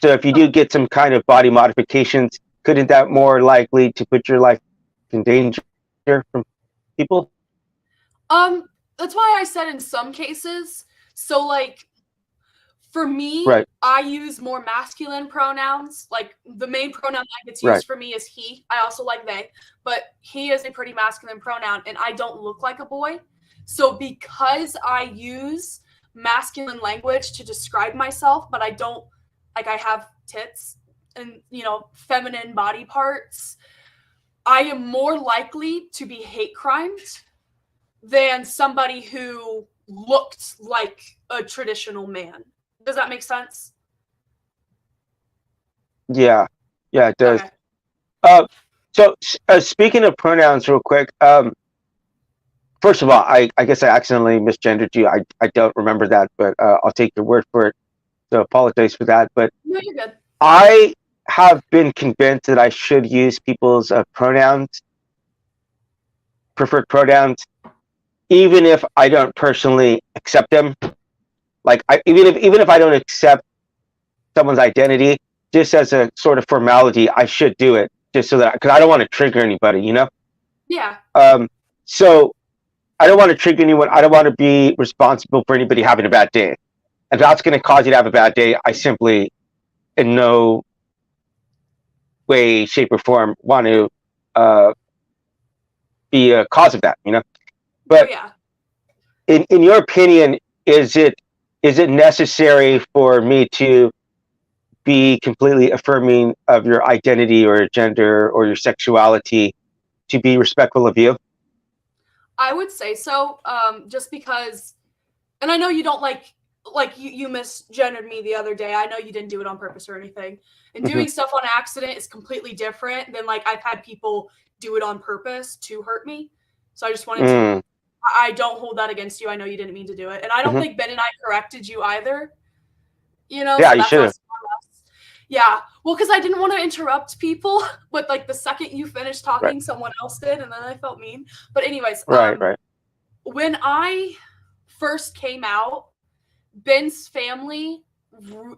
Speaker 1: So if you do get some kind of body modifications, couldn't that more likely to put your life in danger from people?
Speaker 2: That's why I said in some cases. So like for me, I use more masculine pronouns. Like the main pronoun that gets used for me is he. I also like they, but he is a pretty masculine pronoun and I don't look like a boy. So because I use masculine language to describe myself, but I don't, like I have tits and, feminine body parts, I am more likely to be hate crimed than somebody who looked like a traditional man. Does that make sense?
Speaker 1: Yeah, it does.
Speaker 2: Okay.
Speaker 1: So speaking of pronouns real quick, first of all, I guess I accidentally misgendered you. I don't remember that, but I'll take your word for it. So apologize for that. But
Speaker 2: no, you're good.
Speaker 1: I have been convinced that I should use people's pronouns, preferred pronouns, even if I don't personally accept them. Like even if I don't accept someone's identity, just as a sort of formality, I should do it just so that, because I don't want to trigger anybody,
Speaker 2: Yeah.
Speaker 1: So I don't want to trigger anyone. I don't want to be responsible for anybody having a bad day. If that's going to cause you to have a bad day, I simply, in no way, shape, or form, want to be a cause of that, But in your opinion, is it necessary for me to be completely affirming of your identity or gender or your sexuality to be respectful of you?
Speaker 2: I would say so, just because, and I know you don't like you misgendered me the other day. I know you didn't do it on purpose or anything. And doing stuff on accident is completely different than like I've had people do it on purpose to hurt me. So I just wanted to, I don't hold that against you. I know you didn't mean to do it. And I don't think Ben and I corrected you either.
Speaker 1: Yeah,
Speaker 2: so
Speaker 1: you should have.
Speaker 2: Yeah. Well, because I didn't want to interrupt people, but like the second you finished talking, someone else did, and then I felt mean. But anyways,
Speaker 1: right.
Speaker 2: When I first came out, Ben's family,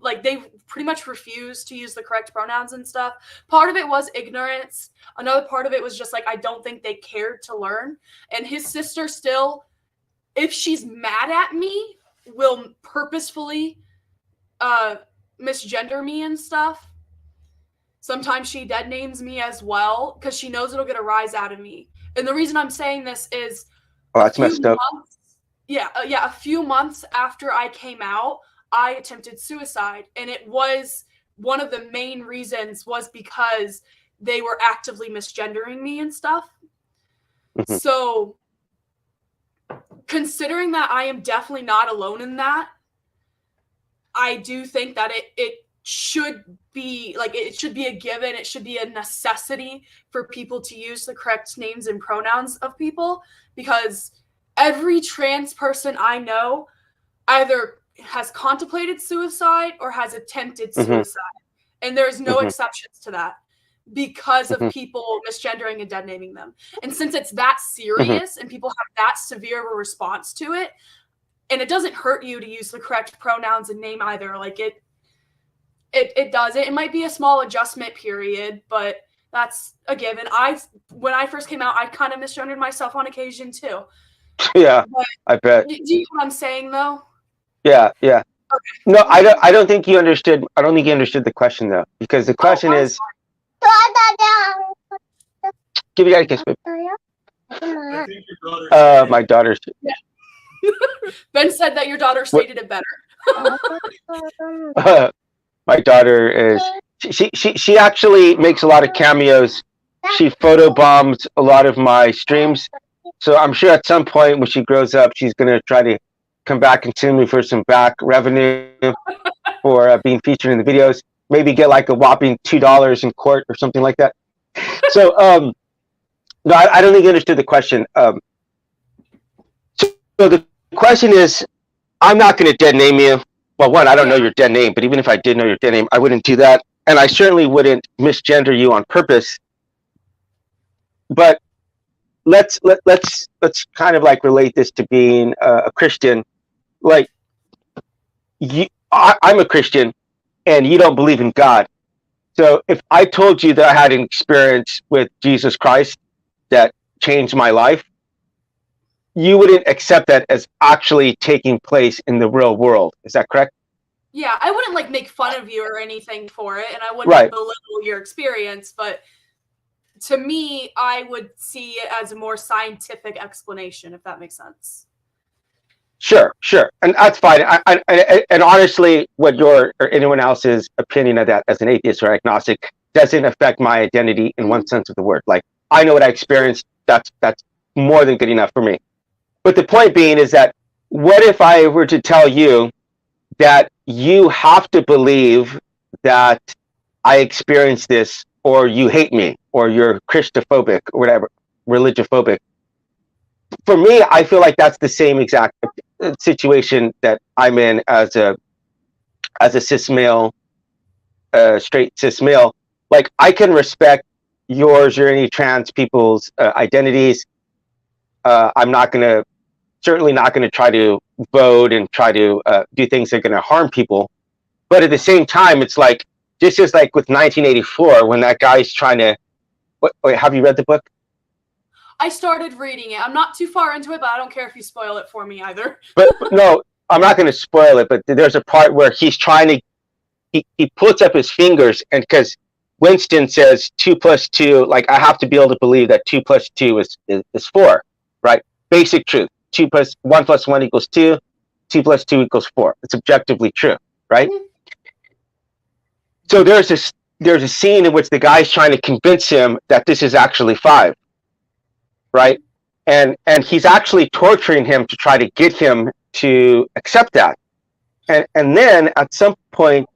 Speaker 2: like, they pretty much refused to use the correct pronouns and stuff. Part of it was ignorance. Another part of it was just like, I don't think they cared to learn. And his sister still, if she's mad at me, will purposefully misgender me and stuff. Sometimes she dead names me as well because she knows it'll get a rise out of me. And the reason I'm saying this is,
Speaker 1: that's messed up.
Speaker 2: A few months after I came out, I attempted suicide, and it was one of the main reasons was because they were actively misgendering me and stuff. Mm-hmm. So, considering that I am definitely not alone in that, I do think that it should be like, it should be a given. It should be a necessity for people to use the correct names and pronouns of people, because every trans person I know either has contemplated suicide or has attempted suicide. And there's no exceptions to that because of people misgendering and dead naming them. And since it's that serious and people have that severe of a response to it, and it doesn't hurt you to use the correct pronouns and name either, like it does. It might be a small adjustment period, but that's a given. When I first came out, I kind of misgendered myself on occasion too.
Speaker 1: Yeah,
Speaker 2: but
Speaker 1: I bet.
Speaker 2: Do you know what I'm saying though?
Speaker 1: Yeah.
Speaker 2: Okay.
Speaker 1: No, I don't think you understood. I don't think you understood the question though, because the question is. Give you guys a kiss, baby.
Speaker 4: I think your daughter.
Speaker 1: My daughter's.
Speaker 2: Yeah. Ben said that your daughter stated it better.
Speaker 1: My daughter is. She actually makes a lot of cameos. She photobombs a lot of my streams. So I'm sure at some point when she grows up, she's gonna try to come back and sue me for some back revenue for being featured in the videos. Maybe get like a whopping $2 in court or something like that. So no, I don't think you understood the question. So the question is, I'm not going to dead name you. Well, one, I don't know your dead name, but even if I did know your dead name, I wouldn't do that, and I certainly wouldn't misgender you on purpose. But let's kind of like relate this to being a Christian. Like, I'm a Christian, and you don't believe in God. So if I told you that I had an experience with Jesus Christ that changed my life, you wouldn't accept that as actually taking place in the real world. Is that correct?
Speaker 2: Yeah, I wouldn't like make fun of you or anything for it, and I wouldn't belittle your experience, but to me, I would see it as a more scientific explanation, if that makes sense. Sure,
Speaker 1: and that's fine. And honestly, what your or anyone else's opinion of that as an atheist or agnostic doesn't affect my identity in one sense of the word. Like, I know what I experienced. That's more than good enough for me. But the point being is that, what if I were to tell you that you have to believe that I experienced this, or you hate me, or you're Christophobic, or whatever, religiphobic? For me, I feel like that's the same exact situation that I'm in as a cis male, straight cis male. Like, I can respect yours or any trans people's identities. I'm certainly not gonna try to vote and try to do things that are gonna harm people. But at the same time, it's like, just as like with 1984, when that guy's trying to. Wait, have you read the book?
Speaker 2: I started reading it. I'm not too far into it, but I don't care if you spoil it for me either.
Speaker 1: but no, I'm not going to spoil it. But there's a part where he's trying to. He puts up his fingers, and because Winston says 2 + 2, like, I have to be able to believe that 2 + 2 is 4, right? Basic truth. 1 + 1 = 2. 2 + 2 = 4. It's objectively true, right? Mm-hmm. So there's a scene in which the guy's trying to convince him that this is actually 5, right? And he's actually torturing him to try to get him to accept that. And then at some point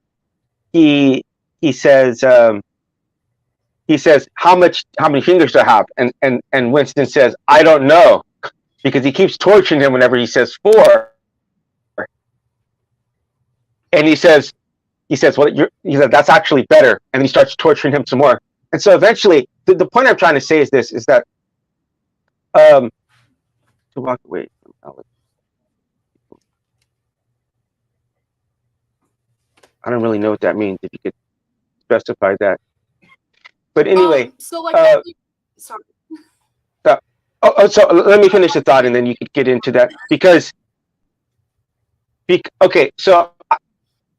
Speaker 1: he says how many fingers do I have? And Winston says, I don't know, because he keeps torturing him whenever he says 4. And he says, well, he said, that's actually better. And he starts torturing him some more. And so eventually, the point I'm trying to say is this, is that to walk away from Alex. I don't really know what that means. If you could specify that. But anyway,
Speaker 2: so like, sorry.
Speaker 1: So let me finish the thought, and then you could get into that because okay, so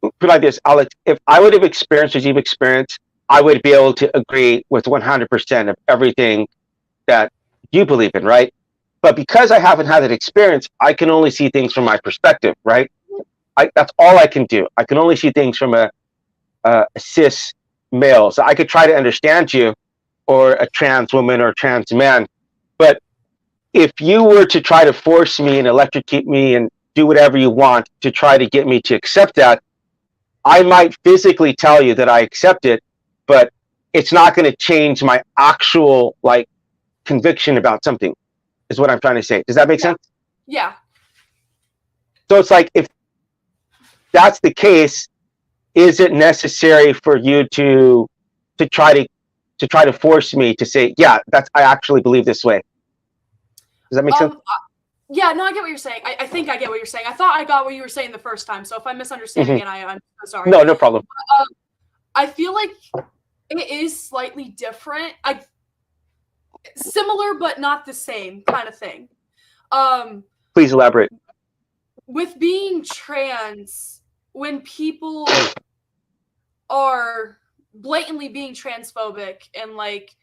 Speaker 1: put like this, Alex. If I would have experienced what you've experienced, I would be able to agree with 100% of everything that you believe in, right? But because I haven't had that experience, I can only see things from my perspective, right? That's all I can do. I can only see things from a cis male. So I could try to understand you, or a trans woman or a trans man, but if you were to try to force me and electrocute me and do whatever you want to try to get me to accept that, I might physically tell you that I accept it, but it's not going to change my actual like conviction about something, is what I'm trying to say. Does that make sense?
Speaker 2: Yeah.
Speaker 1: So it's like, if that's the case, is it necessary for you to try to force me to say, yeah, I actually believe this way? Does that make sense?
Speaker 2: Yeah, no, I get what you're saying. I think I get what you're saying. I thought I got what you were saying the first time. So if I'm misunderstanding it, I'm so sorry.
Speaker 1: No problem.
Speaker 2: I feel like it is slightly different. Similar but not the same kind of thing.
Speaker 1: Please elaborate.
Speaker 2: With being trans, when people are blatantly being transphobic and like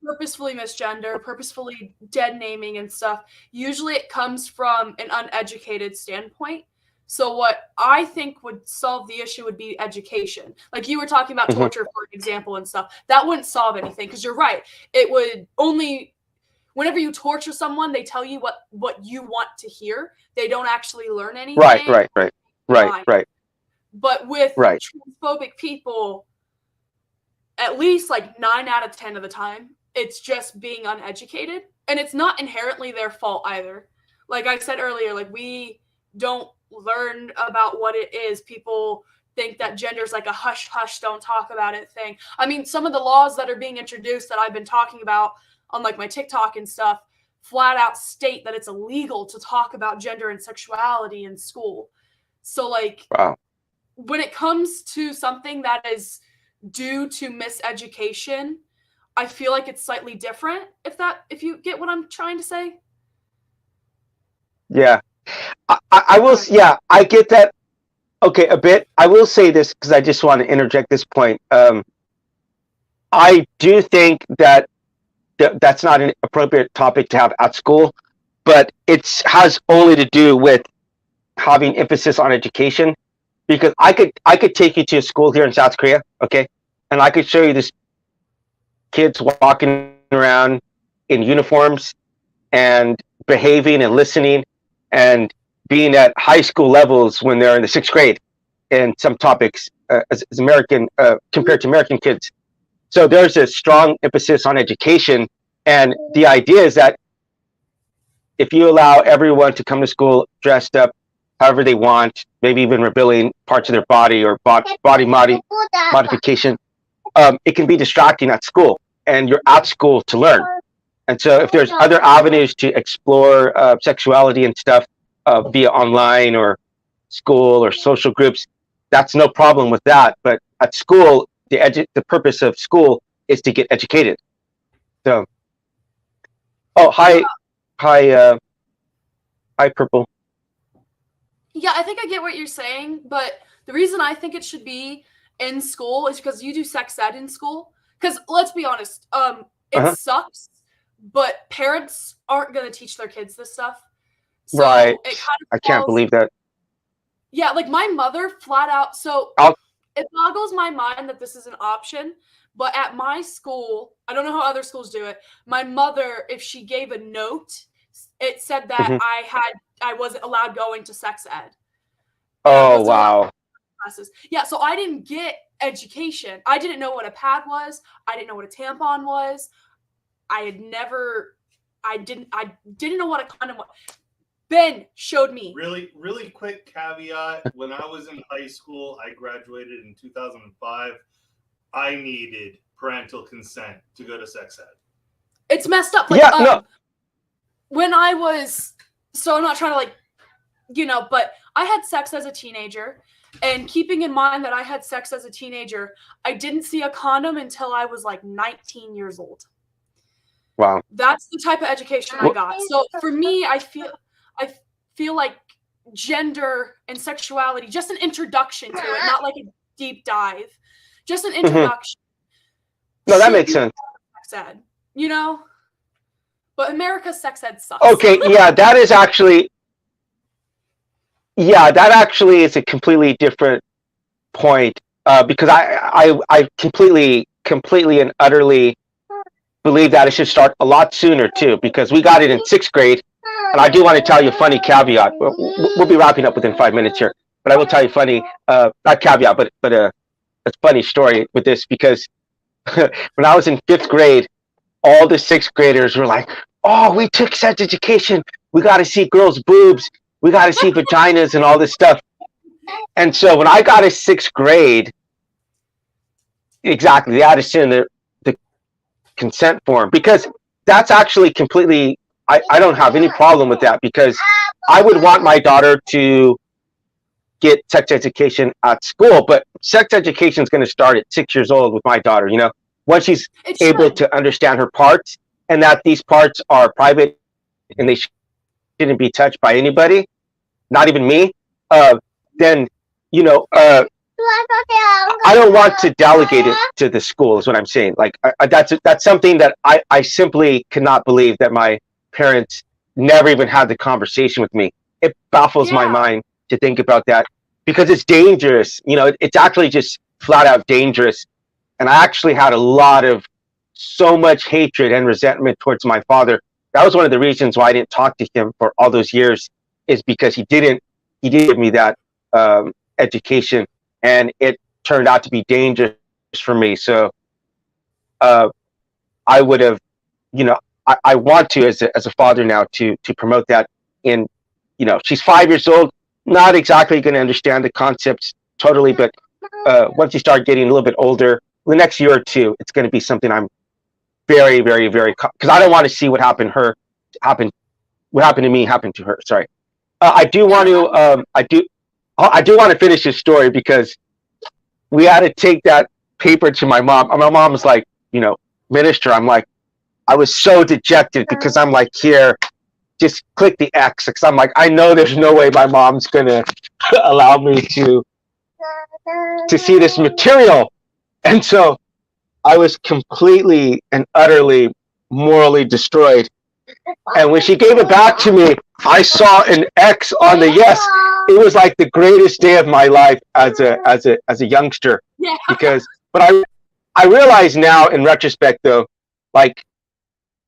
Speaker 2: purposefully misgender, purposefully dead naming and stuff, usually it comes from an uneducated standpoint. So what I think would solve the issue would be education. Like you were talking about torture, for example, and stuff. That wouldn't solve anything because you're right. It would only, whenever you torture someone, they tell you what you want to hear. They don't actually learn anything.
Speaker 1: Right.
Speaker 2: But with transphobic people, at least like 9 out of 10 of the time, it's just being uneducated. And it's not inherently their fault either. Like I said earlier, like we don't learn about what it is. People think that gender is like a hush, don't talk about it thing. I mean, some of the laws that are being introduced that I've been talking about on like my TikTok and stuff flat out state that it's illegal to talk about gender and sexuality in school. So like, when it comes to something that is due to miseducation, I feel like it's slightly different, if you get what I'm trying to say.
Speaker 1: Yeah. I will, I get that. Okay, a bit. I will say this because I just want to interject this point. I do think that that's not an appropriate topic to have at school, but it has only to do with having emphasis on education. Because I could take you to a school here in South Korea, okay, and I could show you this kids walking around in uniforms and behaving and listening and being at high school levels when they're in the 6th grade in some topics as American compared to American kids. So there's a strong emphasis on education, and the idea is that if you allow everyone to come to school dressed up however they want, maybe even revealing parts of their body or body modification, it can be distracting at school, and you're at school to learn. And so if there's other avenues to explore sexuality and stuff via online or school or social groups, that's no problem with that. But at school, the purpose of school is to get educated. So, hi, Purple.
Speaker 2: Yeah, I think I get what you're saying, but the reason I think it should be in school is because you do sex ed in school. Because let's be honest, it sucks, but parents aren't going to teach their kids this stuff. So
Speaker 1: right.
Speaker 2: It kind of
Speaker 1: I can't believe that.
Speaker 2: Yeah, like my mother flat out. So it boggles my mind that this is an option. But at my school, I don't know how other schools do it. My mother, if she gave a note, it said that I wasn't allowed going to sex ed.
Speaker 1: Oh, wow.
Speaker 2: Classes. Yeah, so I didn't get education. I didn't know what a pad was. I didn't know what a tampon was. I didn't know what a condom was. Ben showed me.
Speaker 4: Really quick caveat. When I was in high school, I graduated in 2005. I needed parental consent to go to sex ed.
Speaker 2: It's messed up. Like, no. When I was, so I'm not trying to but I had sex as a teenager, And keeping in mind that I had sex as a teenager, I didn't see a condom until I was like 19 years old.
Speaker 1: Wow.
Speaker 2: That's the type of education I got. So for me, I feel like gender and sexuality, just an introduction to it, not like a deep dive, just an introduction.
Speaker 1: No, that makes sense.
Speaker 2: Sex ed, you know? But America's sex ed sucks.
Speaker 1: Okay, yeah, that actually is a completely different point, because I completely and utterly believe that it should start a lot sooner too, because we got it in 6th grade. And I do want to tell you a funny caveat. We'll be wrapping up within 5 minutes here, but I will tell you funny, not caveat, but a funny story with this, because when I was in 5th grade, all the 6th graders were like, "Oh, we took sex education. We got to see girls' boobs. We got to see vaginas and all this stuff." And so when I got to 6th grade, exactly, they had to send the consent form, because that's actually completely, I don't have any problem with that, because I would want my daughter to get sex education at school, but sex education is going to start at 6 years old with my daughter, once she's able to understand her parts, and that these parts are private and they shouldn't be touched by anybody, not even me, then, I don't want to delegate it to the school, is what I'm saying. Like, that's something that I simply cannot believe that my parents never even had the conversation with me. It baffles my mind to think about that, because it's dangerous. It's actually just flat out dangerous. And I actually had so much hatred and resentment towards my father. That was one of the reasons why I didn't talk to him for all those years, is because he didn't give me that education, and it turned out to be dangerous for me. So I would have, I want to, as a father now, to promote that in, she's 5 years old, not exactly going to understand the concepts totally, but once you start getting a little bit older, the next year or two, it's going to be something I'm very, very, very, because I don't want to see what happened to me happen to her. Sorry. I do want to finish this story, because we had to take that paper to my mom. My mom was like, minister. I'm like, I was so dejected, because I'm like, here, just click the X, because I'm like, I know there's no way my mom's gonna allow me to see this material. And so I was completely and utterly morally destroyed. And when she gave it back to me, I saw an X on the yes. It was like the greatest day of my life as a youngster.
Speaker 2: Yeah.
Speaker 1: But I realize now, in retrospect, though, like,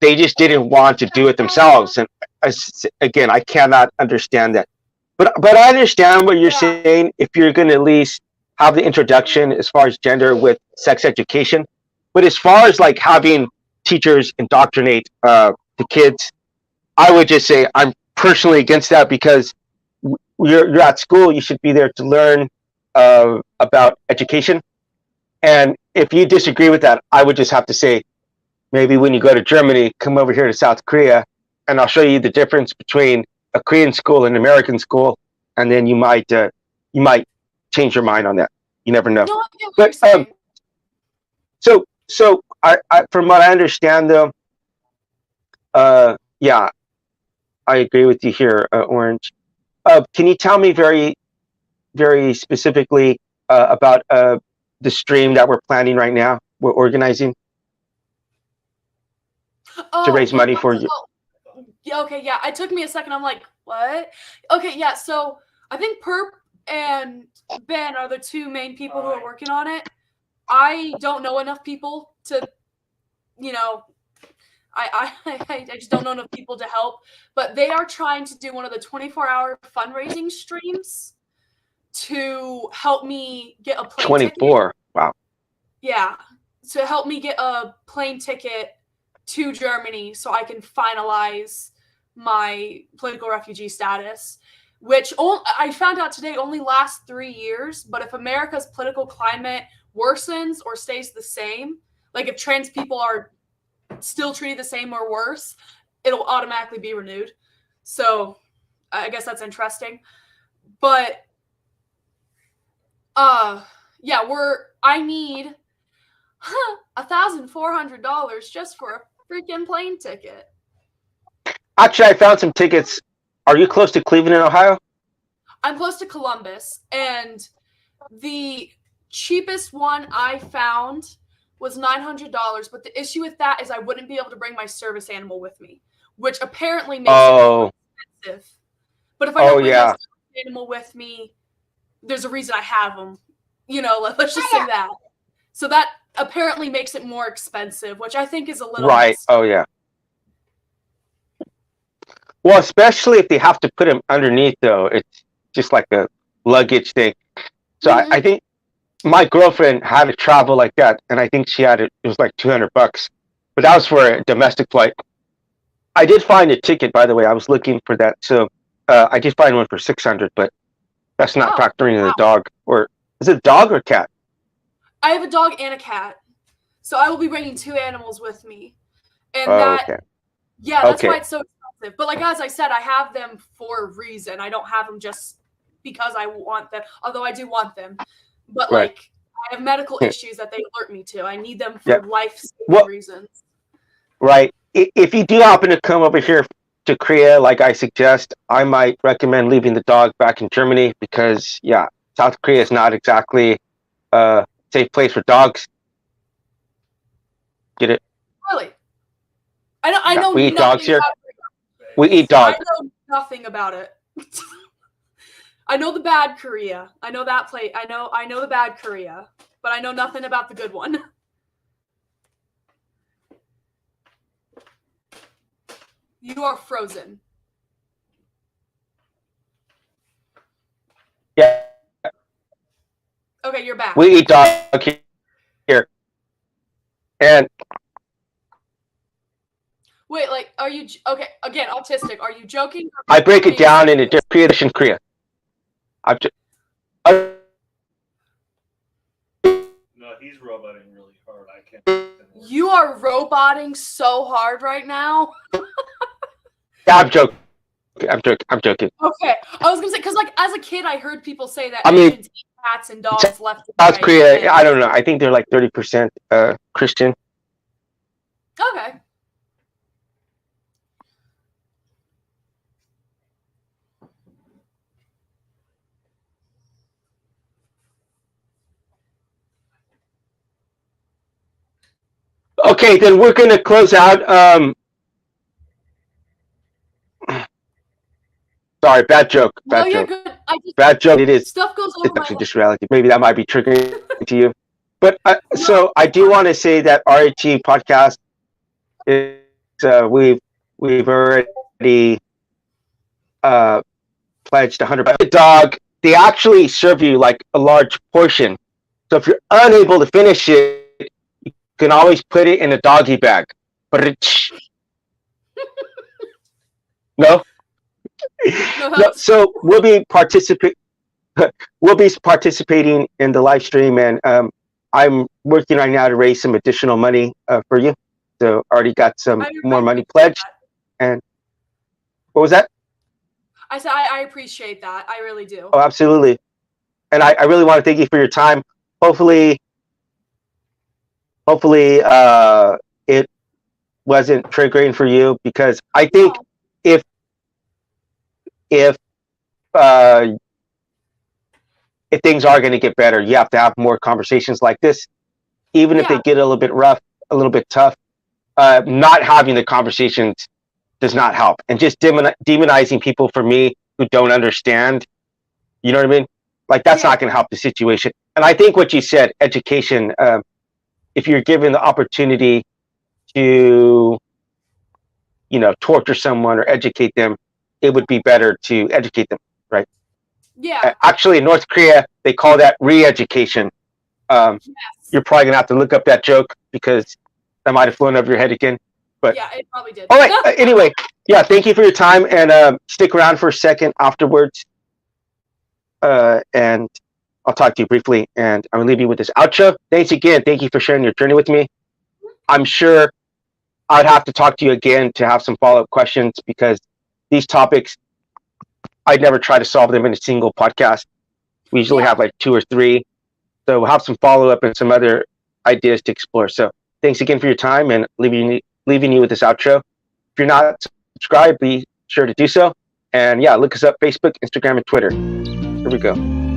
Speaker 1: they just didn't want to do it themselves. And again, I cannot understand that. But I understand what you're saying, if you're going to at least have the introduction as far as gender with sex education. But as far as like having teachers indoctrinate the kids, I would just say I'm personally against that, because you're at school, you should be there to learn about education. And if you disagree with that, I would just have to say, maybe when you go to Germany, come over here to South Korea, and I'll show you the difference between a Korean school and an American school, and then you might change your mind on that. You never know.
Speaker 2: No,
Speaker 1: But so I from what I understand, though, yeah, I agree with you here, Orange. Can you tell me very, very specifically about the stream that we're planning right now? We're organizing to raise money for you.
Speaker 2: Yeah, okay, yeah. It took me a second. I'm like, what? Okay, yeah. So I think Perp and Ben are the two main people who are working on it. I don't know enough people to, I just don't know enough people to help. But they are trying to do one of the 24-hour fundraising streams to help me get a plane
Speaker 1: 24.
Speaker 2: ticket.
Speaker 1: Wow.
Speaker 2: Yeah, to help me get a plane ticket to Germany so I can finalize my political refugee status, which I found out today only lasts 3 years. But if America's political climate worsens or stays the same, like if trans people are still treated the same or worse, it'll automatically be renewed. So I guess that's interesting. But Yeah, I need $1,400 just for a freaking plane ticket.
Speaker 1: Actually, I found some tickets. Are you close to Cleveland, Ohio?
Speaker 2: I'm close to Columbus, and the cheapest one I found was $900. But the issue with that is I wouldn't be able to bring my service animal with me, which apparently makes it more expensive. But if I don't bring my service animal with me, there's a reason I have them. Let's just say that. So that apparently makes it more expensive, which I think is a little
Speaker 1: right. Oh yeah. Well, especially if they have to put him underneath, though, it's just like a luggage thing. So I think my girlfriend had to travel like that, and I think she had it was like $200, but that was for a domestic flight. I did find a ticket, by the way. I was looking for that, so I did find one for $600, but that's not factoring in the dog. Or is it a dog or cat?
Speaker 2: I have a dog and a cat, so I will be bringing 2 animals with me, and that's why it's so expensive. But like as I said, I have them for a reason. I don't have them just because I want them, although I do want them. But like I have medical issues that they alert me to. I need them for life-saving reasons. Right.
Speaker 1: If you do happen to come over here to Korea, like I suggest, I might recommend leaving the dog back in Germany because, South Korea is not exactly a safe place for dogs. Get it?
Speaker 2: Really? I know
Speaker 1: we eat dogs here. We eat
Speaker 2: dogs. I know nothing about it. I know the bad Korea. I know that place. I know the bad Korea, but I know nothing about the good one. You are frozen.
Speaker 1: Yeah.
Speaker 2: Okay, you're back.
Speaker 1: We eat dog here. And
Speaker 2: wait, like, are you okay? Again, autistic. Are you joking?
Speaker 1: I break it down into different Korea.
Speaker 4: No, he's roboting really hard. I can't.
Speaker 2: You are roboting so hard right now.
Speaker 1: Yeah, I'm joking. I'm joking.
Speaker 2: Okay, I was gonna say because, like, as a kid, I heard people say that Asians eat cats and dogs left.
Speaker 1: South Korea, I don't know. I think they're like 30% Christian.
Speaker 2: Okay.
Speaker 1: Okay, then we're going to close out. Sorry, bad joke. Bad joke.
Speaker 2: Good.
Speaker 1: Bad joke. It is.
Speaker 2: Stuff goes over
Speaker 1: it's actually just reality. Maybe that might be triggering to you. But so I do want to say that RHE podcast is we've already pledged $100. The dog, they actually serve you like a large portion. So if you're unable to finish it, you can always put it in a doggy bag. No? No, so we'll be participating in the live stream, and I'm working right now to raise some additional money for you. So already got some more money pledged. And what was that?
Speaker 2: I said I appreciate that. I really do.
Speaker 1: Oh, absolutely. And I really want to thank you for your time. Hopefully it wasn't triggering for you, because I think if things are going to get better, you have to have more conversations like this, even if they get a little bit rough, a little bit tough. Not having the conversations does not help, and just demonizing people for me who don't understand, you know what I mean? Like, that's not going to help the situation. And I think what you said, education, if you're given the opportunity to, torture someone or educate them, it would be better to educate them, right?
Speaker 2: Yeah.
Speaker 1: Actually, in North Korea, they call that re-education. You're probably going to have to look up that joke, because that might have flown over your head again. But
Speaker 2: yeah, it probably did.
Speaker 1: All right. Anyway, thank you for your time, and stick around for a second afterwards. And I'll talk to you briefly, and I'm gonna leave you with this outro. Thanks again. Thank you for sharing your journey with me. I'm sure I'd have to talk to you again to have some follow-up questions, because these topics, I'd never try to solve them in a single podcast. We usually have like 2 or 3. So we'll have some follow-up and some other ideas to explore. So thanks again for your time, and leaving you with this outro. If you're not subscribed, be sure to do so. And yeah, look us up Facebook, Instagram, and Twitter. Here we go.